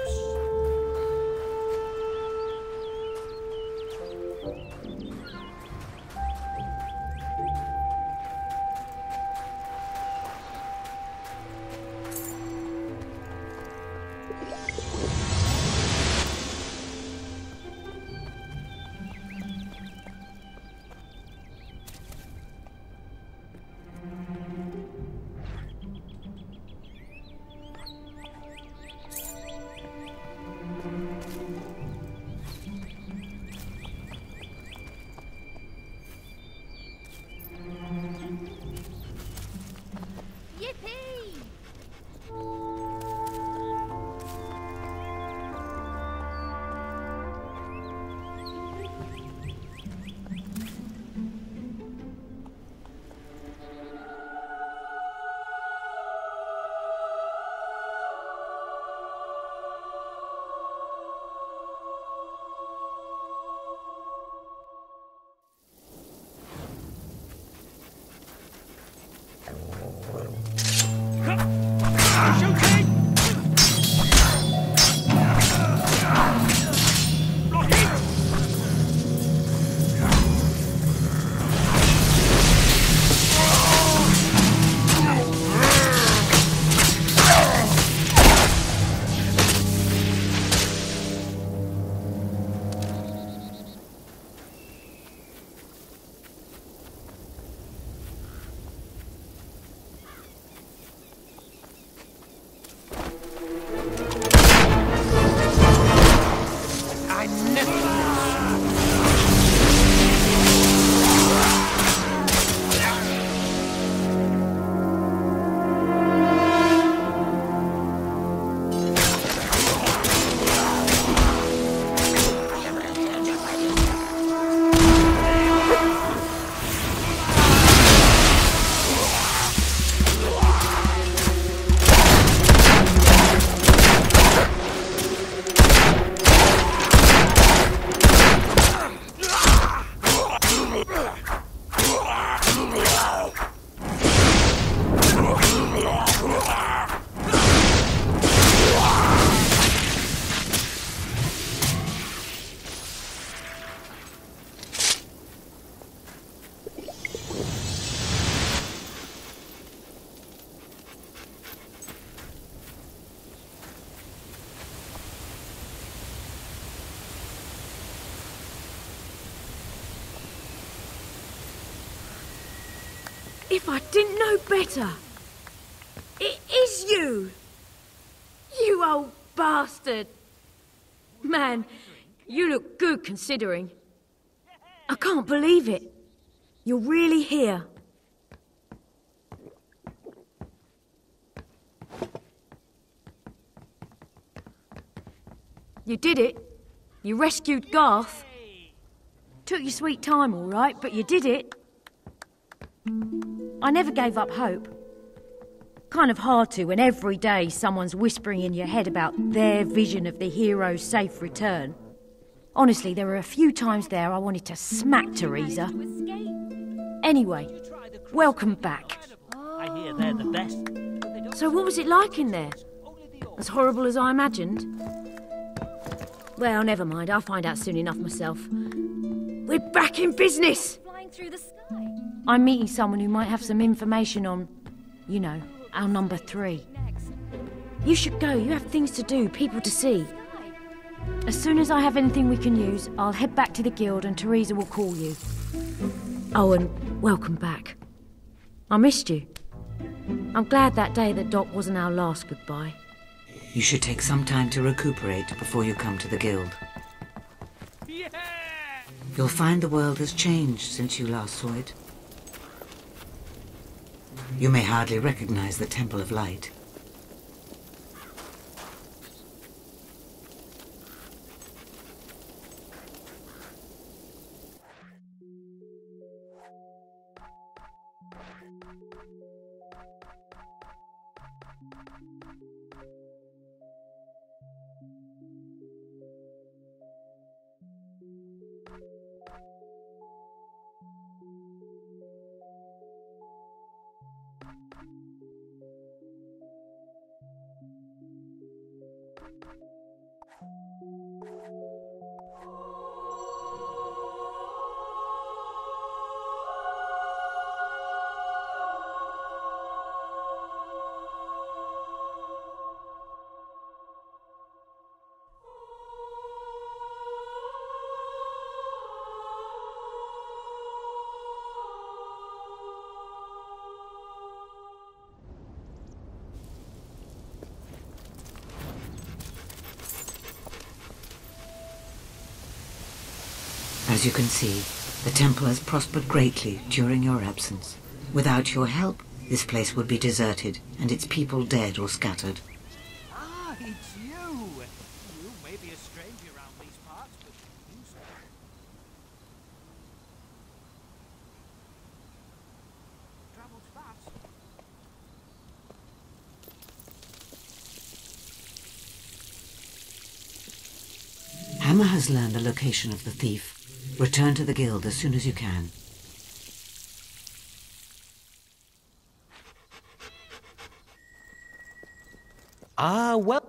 If I didn't know better. It is you! You old bastard! Man, you look good considering. I can't believe it. You're really here. You did it. You rescued Garth. Took your sweet time, all right, but you did it. I never gave up hope. Kind of hard to when every day someone's whispering in your head about their vision of the hero's safe return. Honestly, there were a few times there I wanted to smack Teresa. Anyway, welcome back. I hear they're the best. So what was it like in there? As horrible as I imagined? Well, never mind. I'll find out soon enough myself. We're back in business! Flying through the sky. I'm meeting someone who might have some information on, you know, our number 3. You should go. You have things to do, people to see. As soon as I have anything we can use, I'll head back to the guild and Teresa will call you. Oh, and welcome back. I missed you. I'm glad that day that Doc wasn't our last goodbye. You should take some time to recuperate before you come to the guild. You'll find the world has changed since you last saw it. You may hardly recognize the Temple of Light. As you can see, the temple has prospered greatly during your absence. Without your help, this place would be deserted and its people dead or scattered. Ah, it's you! You may be a stranger around these parts, but you travelled fast. Hammer has learned the location of the thief. Return to the guild as soon as you can. Ah, well...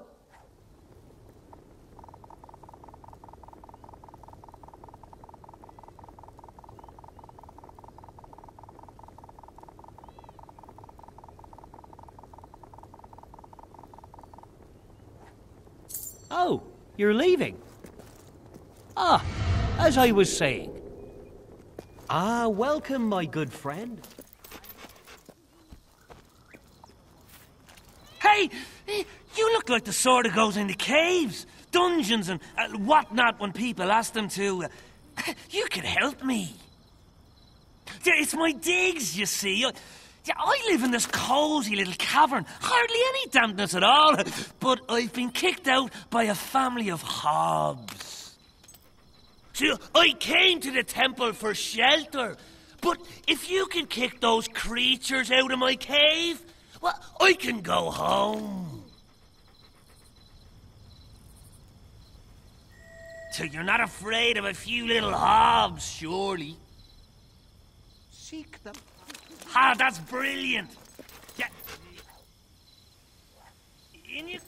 Oh, you're leaving? Ah, as I was saying. Ah, welcome, my good friend. Hey, you look like the sort who goes into caves, dungeons and whatnot when people ask them to. You could help me. It's my digs, you see. I live in this cosy little cavern, hardly any dampness at all, but I've been kicked out by a family of hobs. See, I came to the temple for shelter, but if you can kick those creatures out of my cave, well, I can go home. So you're not afraid of a few little hobs, surely? Seek them. Ah, that's brilliant. Yeah. In you...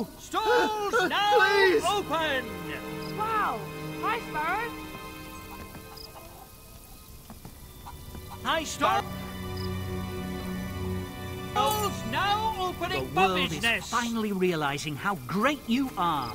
No! Stalls now Please! open! Wow! Hi, Sparrow! Hi, Stalls now opening The for world business! is finally realizing how great you are.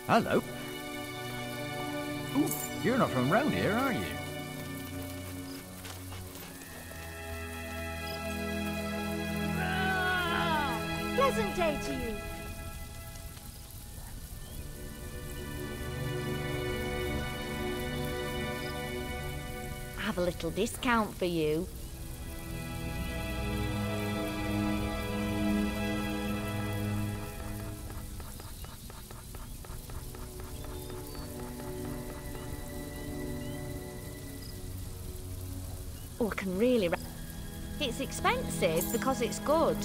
Hello. Ooh, you're not from round here, are you? Pleasant day to you. I have a little discount for you. Oh, I can really... It's expensive because it's good.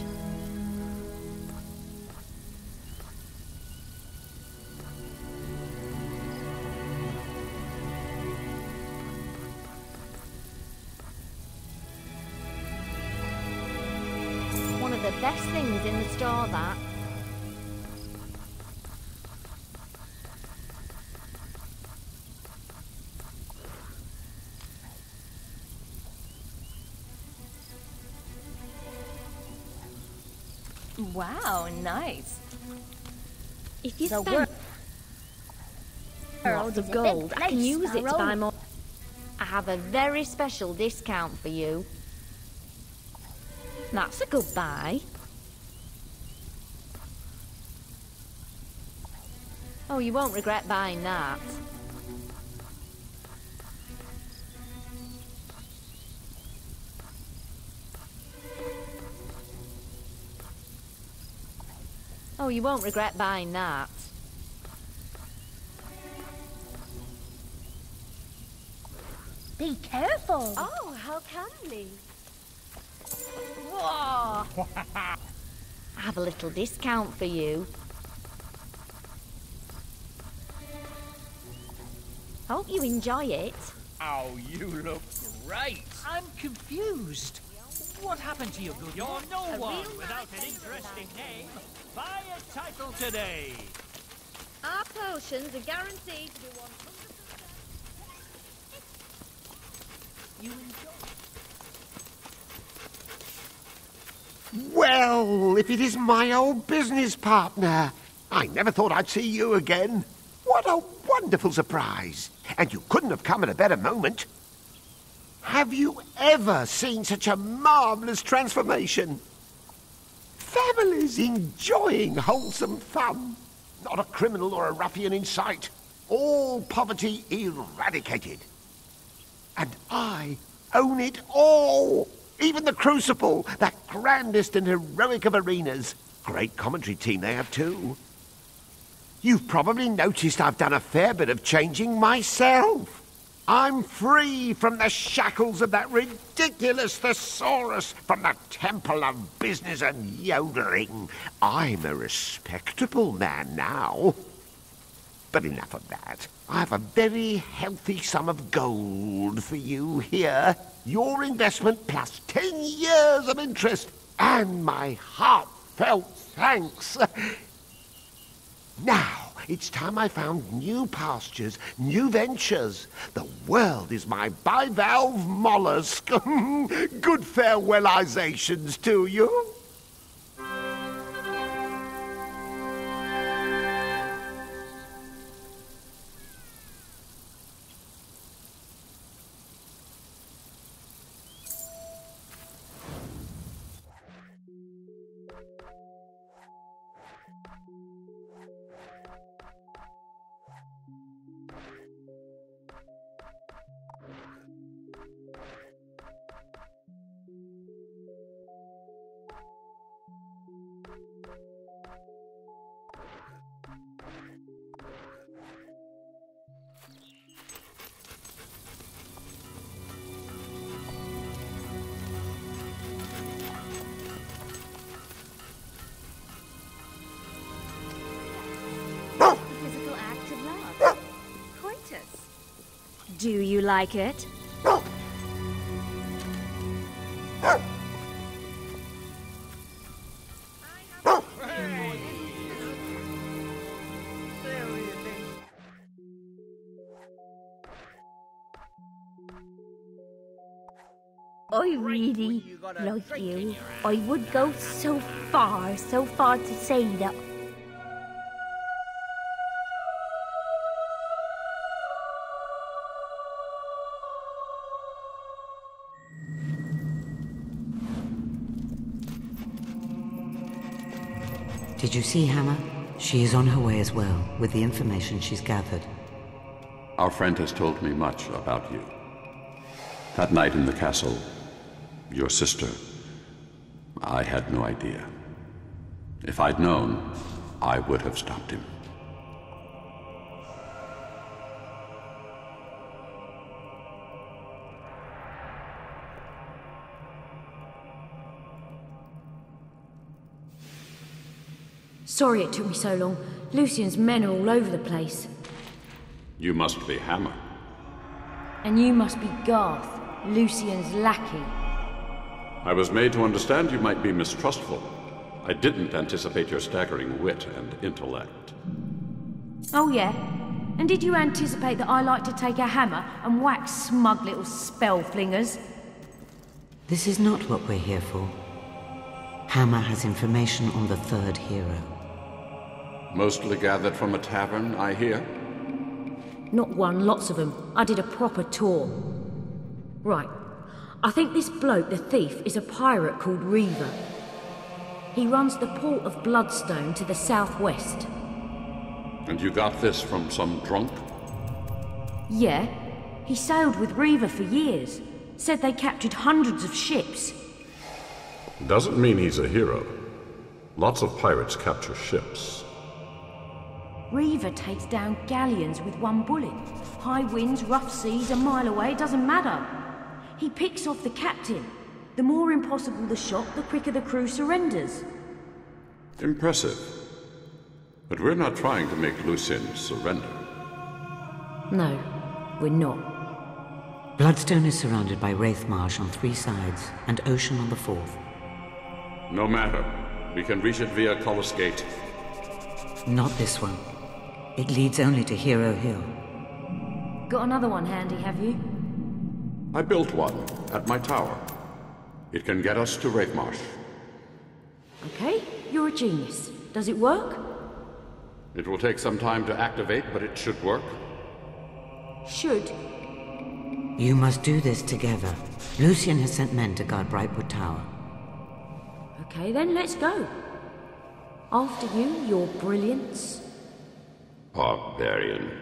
One of the best things in the store, that. Wow, nice. If you So spend world lots is of a big gold, I can place, use it to buy Sparrow. more. I have a very special discount for you. That's a good buy. Oh, you won't regret buying that. Oh, you won't regret buying that. Be careful. Oh, how cuddly. Whoa! I have a little discount for you. Hope you enjoy it. Oh, you look great. I'm confused. What happened to your good? You're no A one real without an interesting name. Buy a title today. Our potions are guaranteed to be 100%. You enjoy. Well, if it is my old business partner. I never thought I'd see you again. What a wonderful surprise. And you couldn't have come at a better moment. Have you ever seen such a marvelous transformation? Families enjoying wholesome fun. Not a criminal or a ruffian in sight. All poverty eradicated. And I own it all. Even the Crucible, that grandest and heroic of arenas. Great commentary team they have too. You've probably noticed I've done a fair bit of changing myself. I'm free from the shackles of that ridiculous thesaurus, from the temple of business and yodeling. I'm a respectable man now. But enough of that. I have a very healthy sum of gold for you here. Your investment plus 10 years of interest. And my heartfelt thanks. Now, it's time I found new pastures, new ventures. The world is my bivalve mollusk. Good farewellizations to you. you like it? I really like you. I would go so far to say that. Did you see Hammer? She is on her way as well, with the information she's gathered. Our friend has told me much about you. That night in the castle, your sister, I had no idea. If I'd known, I would have stopped him. Sorry it took me so long. Lucian's men are all over the place. You must be Hammer. And you must be Garth, Lucian's lackey. I was made to understand you might be mistrustful. I didn't anticipate your staggering wit and intellect. Oh yeah? And did you anticipate that I like to take a hammer and whack smug little spell flingers? This is not what we're here for. Hammer has information on the third hero. Mostly gathered from a tavern, I hear? Not one, lots of them. I did a proper tour. Right. I think this bloke, the thief, is a pirate called Reaver. He runs the port of Bloodstone to the southwest. And you got this from some drunk? Yeah. He sailed with Reaver for years. Said they captured hundreds of ships. Doesn't mean he's a hero. Lots of pirates capture ships. Reaver takes down galleons with one bullet. High winds, rough seas, a mile away, doesn't matter. He picks off the captain. The more impossible the shot, the quicker the crew surrenders. Impressive. But we're not trying to make Lucien surrender. No, we're not. Bloodstone is surrounded by Wraith Marsh on 3 sides, and ocean on the 4th. No matter. We can reach it via Collis Gate. Not this one. It leads only to Hero Hill. Got another one handy, have you? I built one at my tower. It can get us to Wraithmarsh. Okay, you're a genius. Does it work? It will take some time to activate, but it should work. Should? You must do this together. Lucien has sent men to guard Brightwood Tower. Okay, then let's go. After you, your brilliance. Barbarian.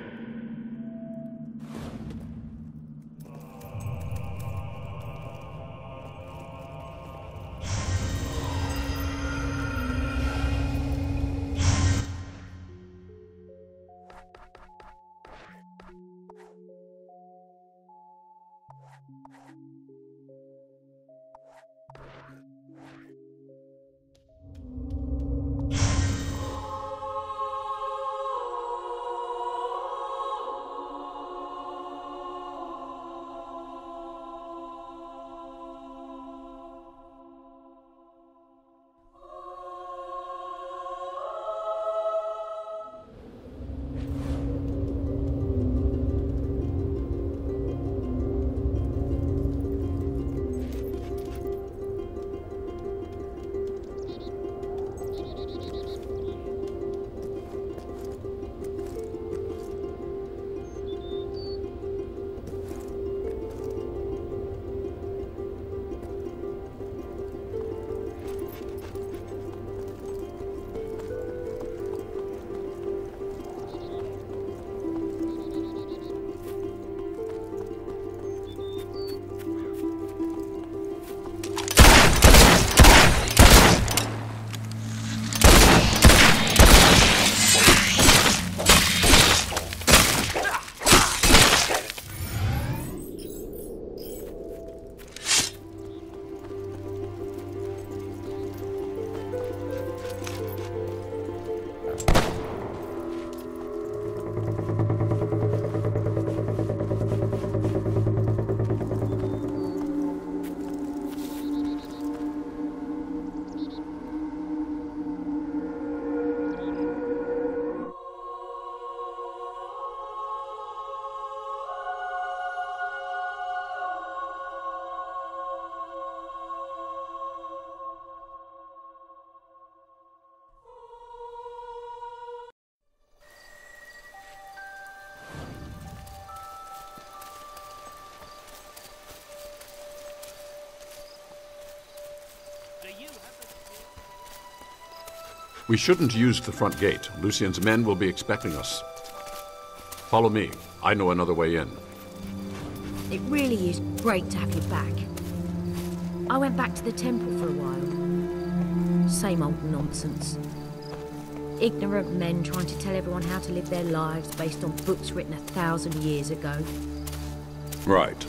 We shouldn't use the front gate. Lucien's men will be expecting us. Follow me. I know another way in. It really is great to have you back. I went back to the temple for a while. Same old nonsense. Ignorant men trying to tell everyone how to live their lives based on books written 1,000 years ago. Right.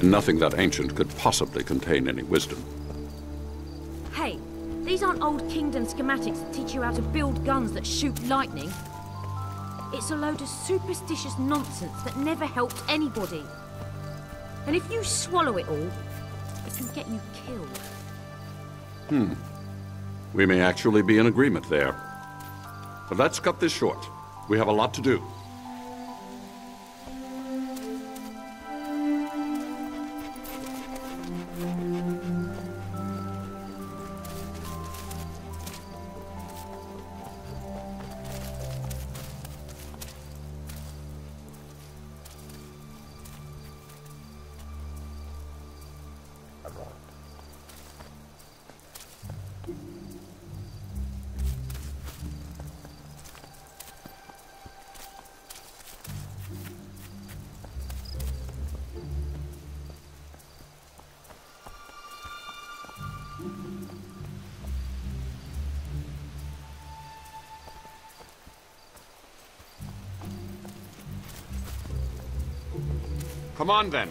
Nothing that ancient could possibly contain any wisdom. Hey, these aren't old kingdom schematics that teach you how to build guns that shoot lightning. It's a load of superstitious nonsense that never helped anybody. And if you swallow it all, it can get you killed. We may actually be in agreement there. But let's cut this short. We have a lot to do. Come on, then.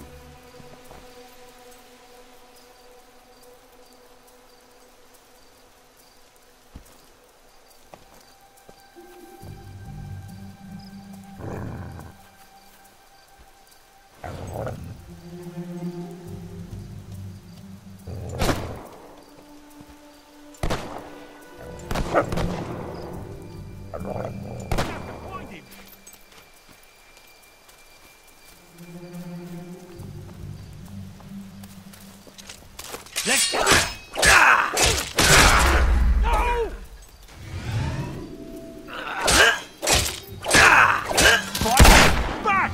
Let's go! No! Fight back!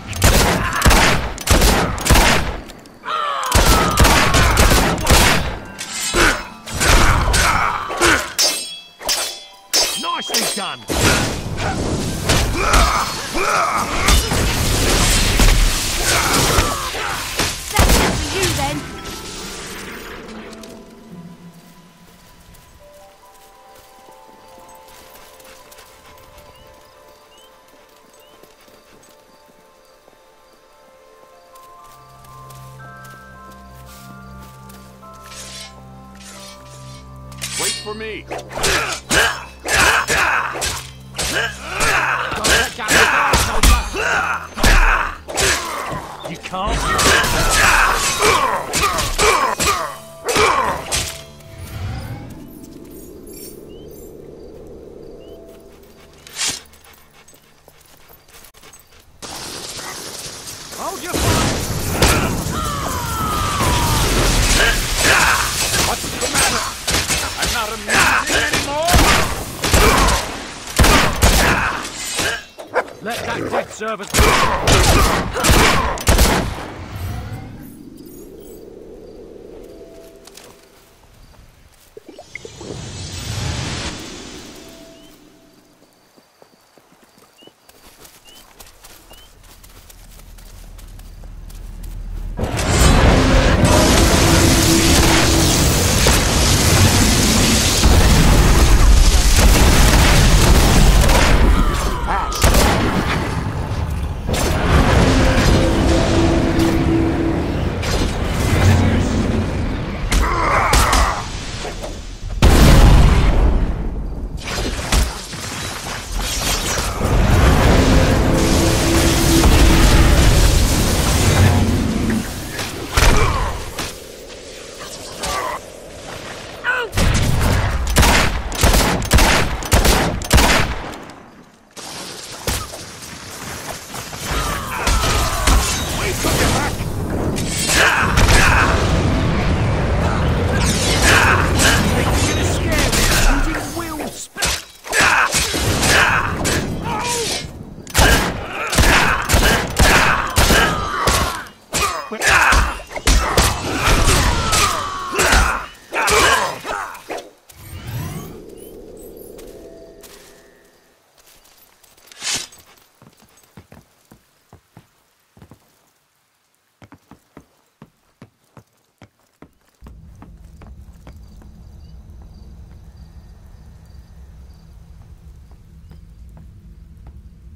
Nicely done! That's it for you, then. Wait for me. You can't. Hold your fire! What's the matter? I'm not amusing anymore! Let that dead servant go!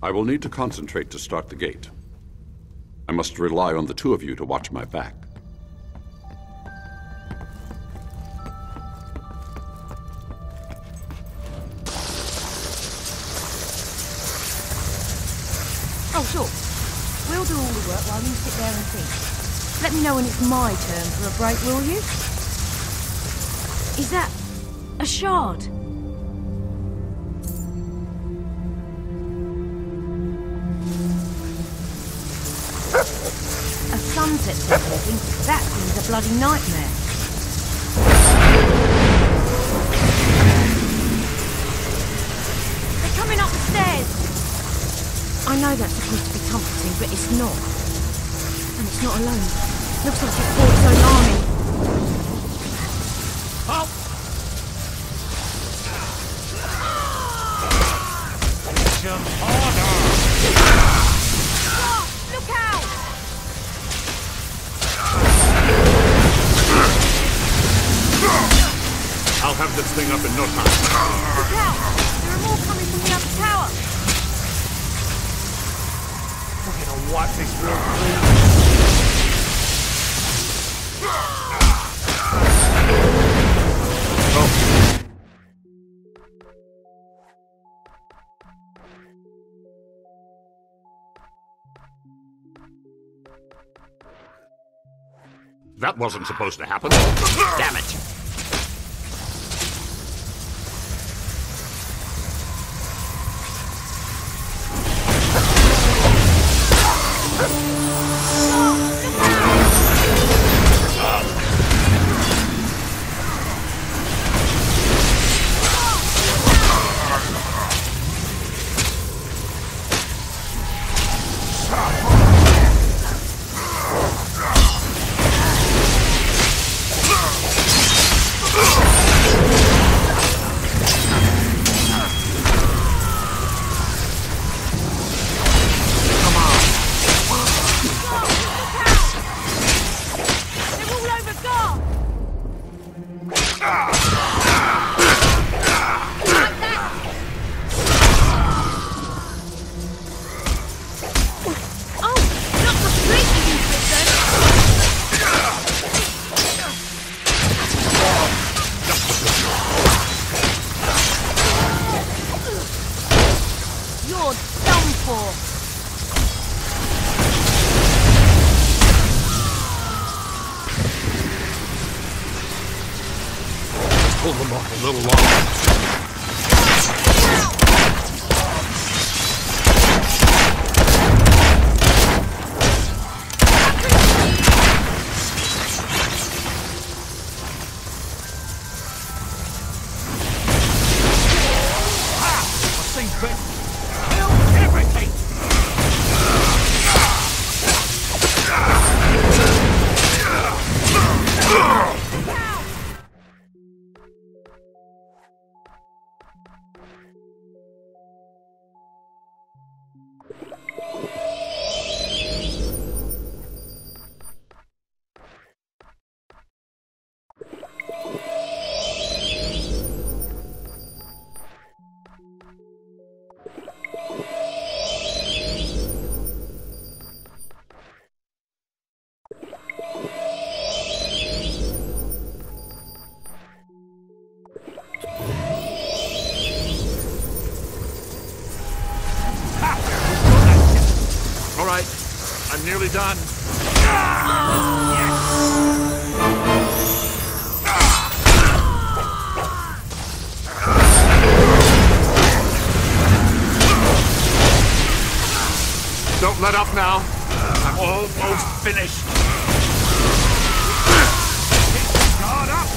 I will need to concentrate to start the gate. I must rely on the two of you to watch my back. Oh, sure. We'll do all the work while you sit there and think. Let me know when it's my turn for a break, will you? Is that a shard? A sunset setting? That seems a bloody nightmare. They're coming up the stairs! I know that's supposed to be comforting, but it's not. And it's not alone. Looks like it's brought its own army. Halt! Jump harder! Oh, look out! I'll have this thing up in no time. Look out! There are more coming from the other tower. We're gonna wipe this real clean. That wasn't supposed to happen. Damn it! Pull them off a little longer. All right, I'm nearly done. Don't let up now. I'm almost finished. Guard up!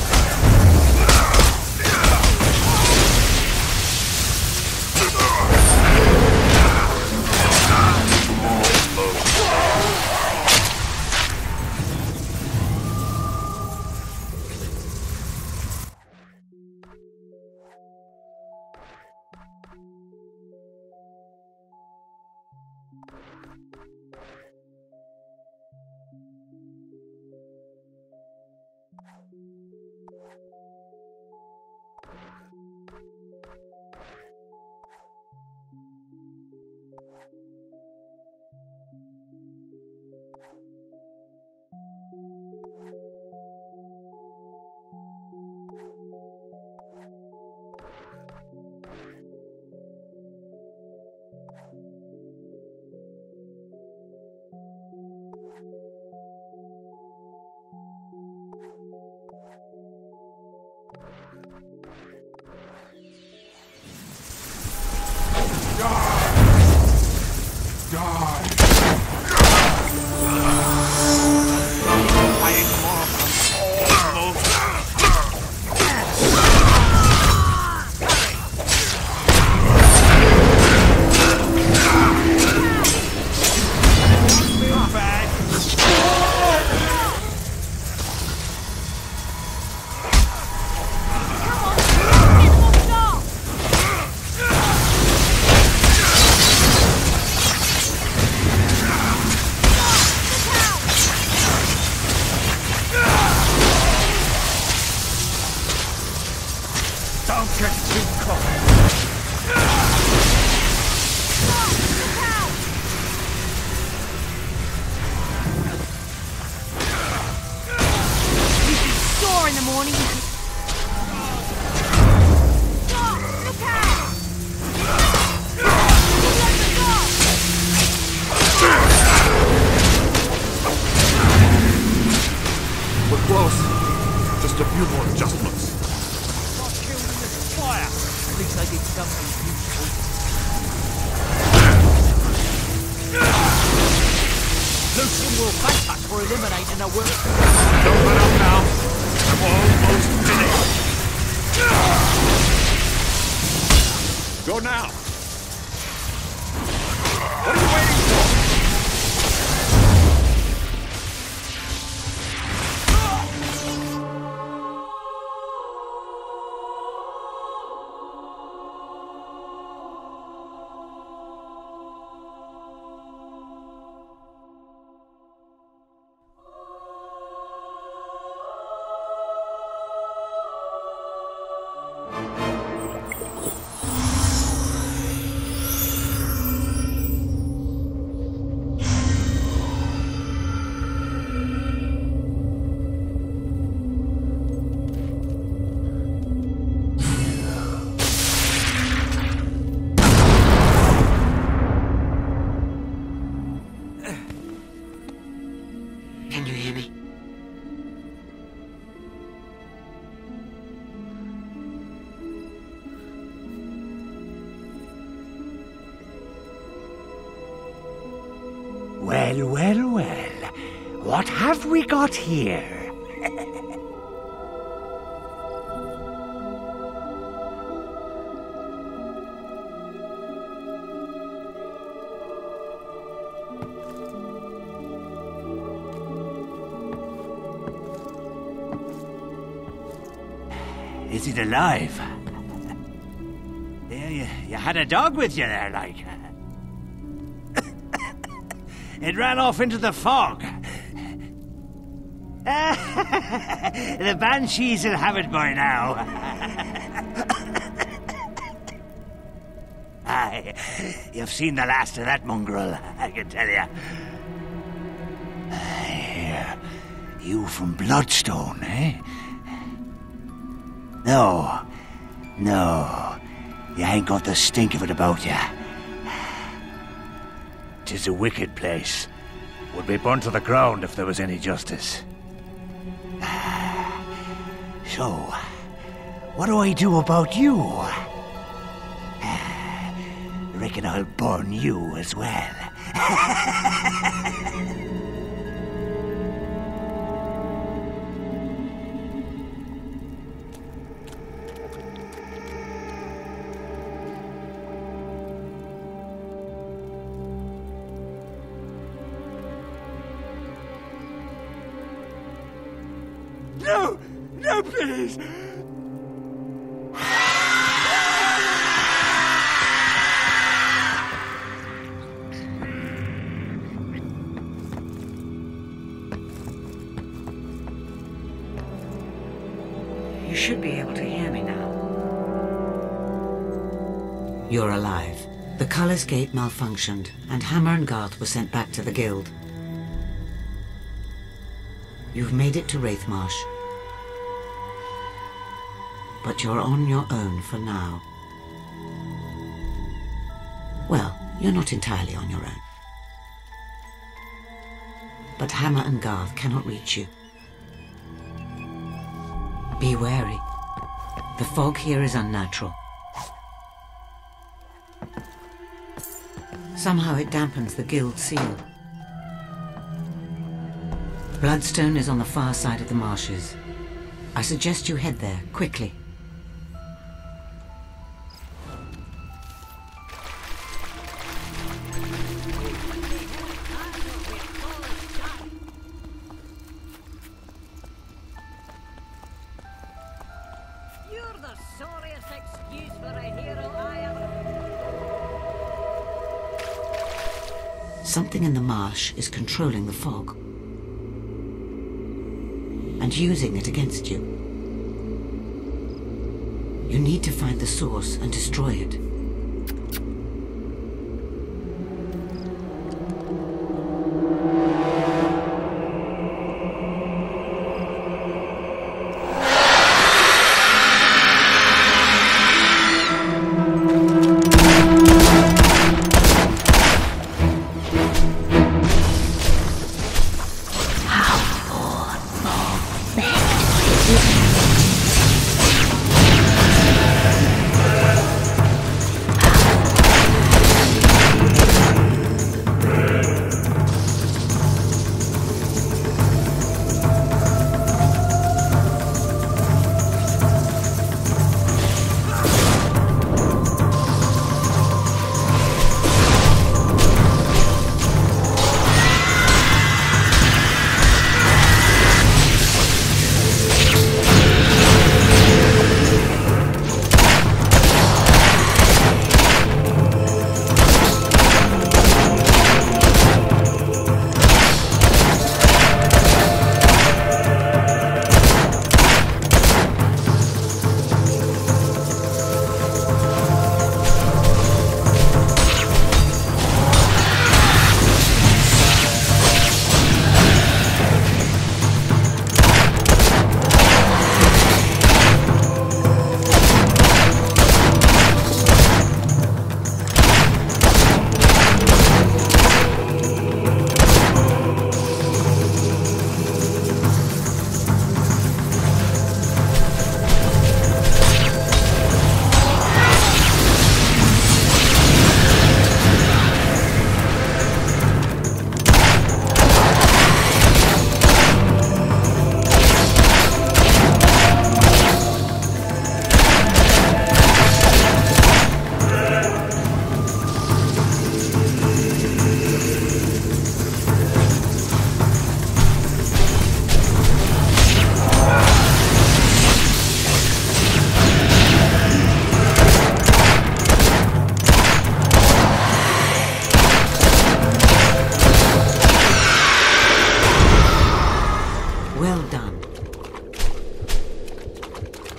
Well, well, well. What have we got here? Is it alive? Yeah, you had a dog with you there, like. It ran off into the fog. The banshees will have it by now. Aye, you've seen the last of that mongrel, I can tell you. Here, you from Bloodstone, eh? No, you ain't got the stink of it about you. 'Tis a wicked place. Would be burnt to the ground if there was any justice. So, what do I do about you? Reckon I'll burn you as well. No, please! You should be able to hear me now. You're alive. The Culler's Gate malfunctioned, and Hammer and Garth were sent back to the Guild. You've made it to Wraithmarsh. But you're on your own for now. Well, you're not entirely on your own. But Hammer and Garth cannot reach you. Be wary. The fog here is unnatural. Somehow it dampens the guild seal. Bloodstone is on the far side of the marshes. I suggest you head there, quickly. You're the sorriest excuse for a hero I ever... Something in the marsh is controlling the fog and using it against you. You need to find the source and destroy it.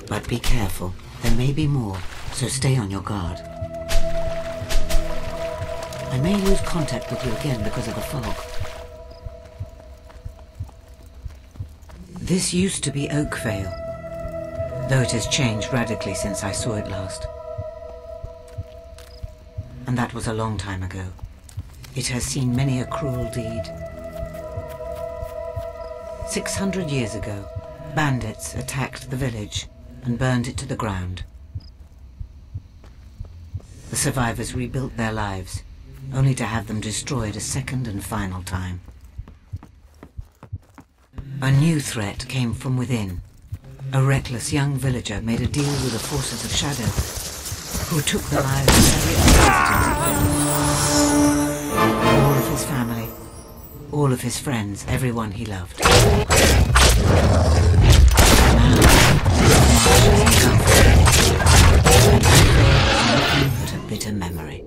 But be careful. There may be more, so stay on your guard. I may lose contact with you again because of the fog. This used to be Oakvale, though it has changed radically since I saw it last. And that was a long time ago. It has seen many a cruel deed. 600 years ago, bandits attacked the village and burned it to the ground. The survivors rebuilt their lives, only to have them destroyed a second and final time. A new threat came from within. A reckless young villager made a deal with the forces of shadow, who took the lives of every other all of his family, all of his friends, everyone he loved. Nothing but a bitter memory.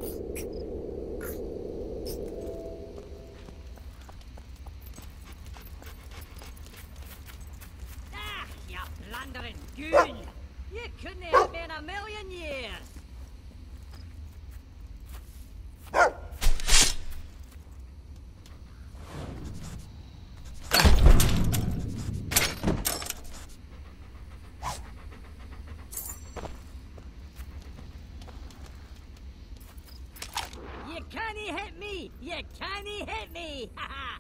Ah, you blundering goon! You couldn't have been a million years! You can't hit me! You can't hit me! Ha ha!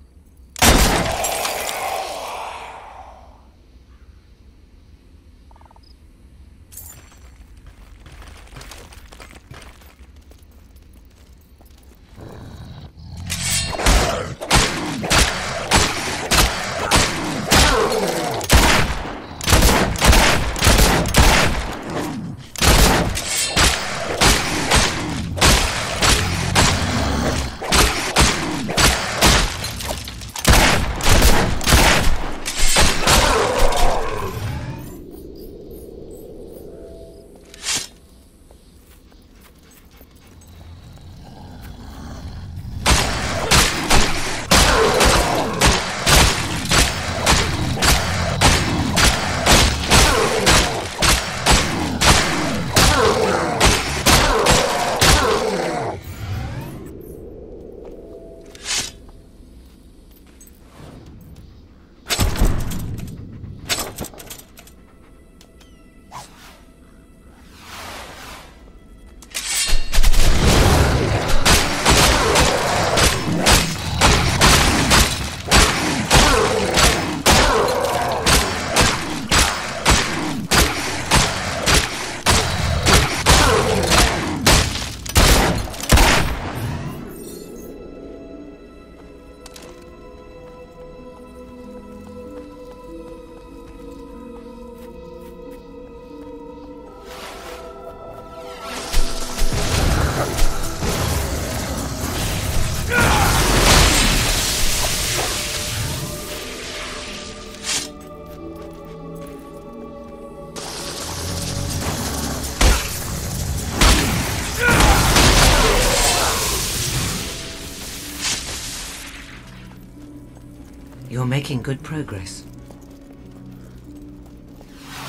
You're making good progress.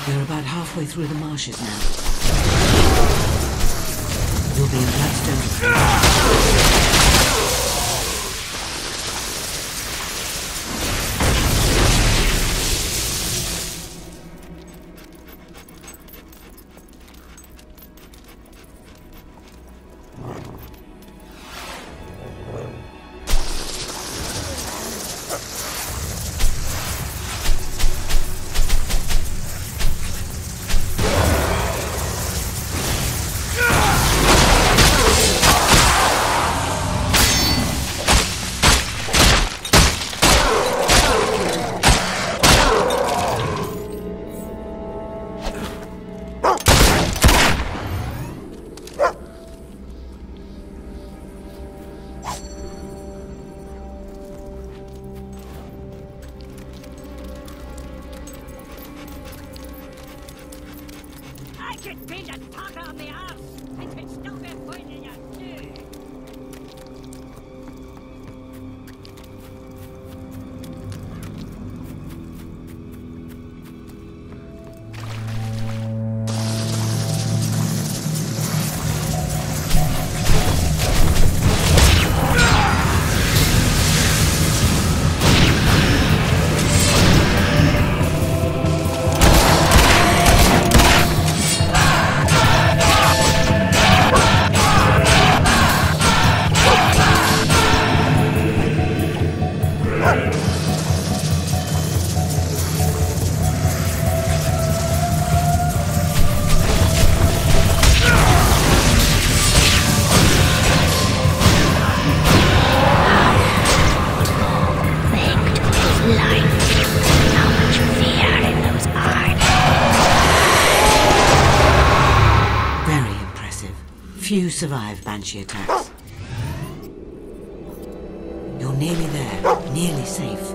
You're about halfway through the marshes now. You'll be in Blackstone. Few survive Banshee attacks. You're nearly there, nearly safe.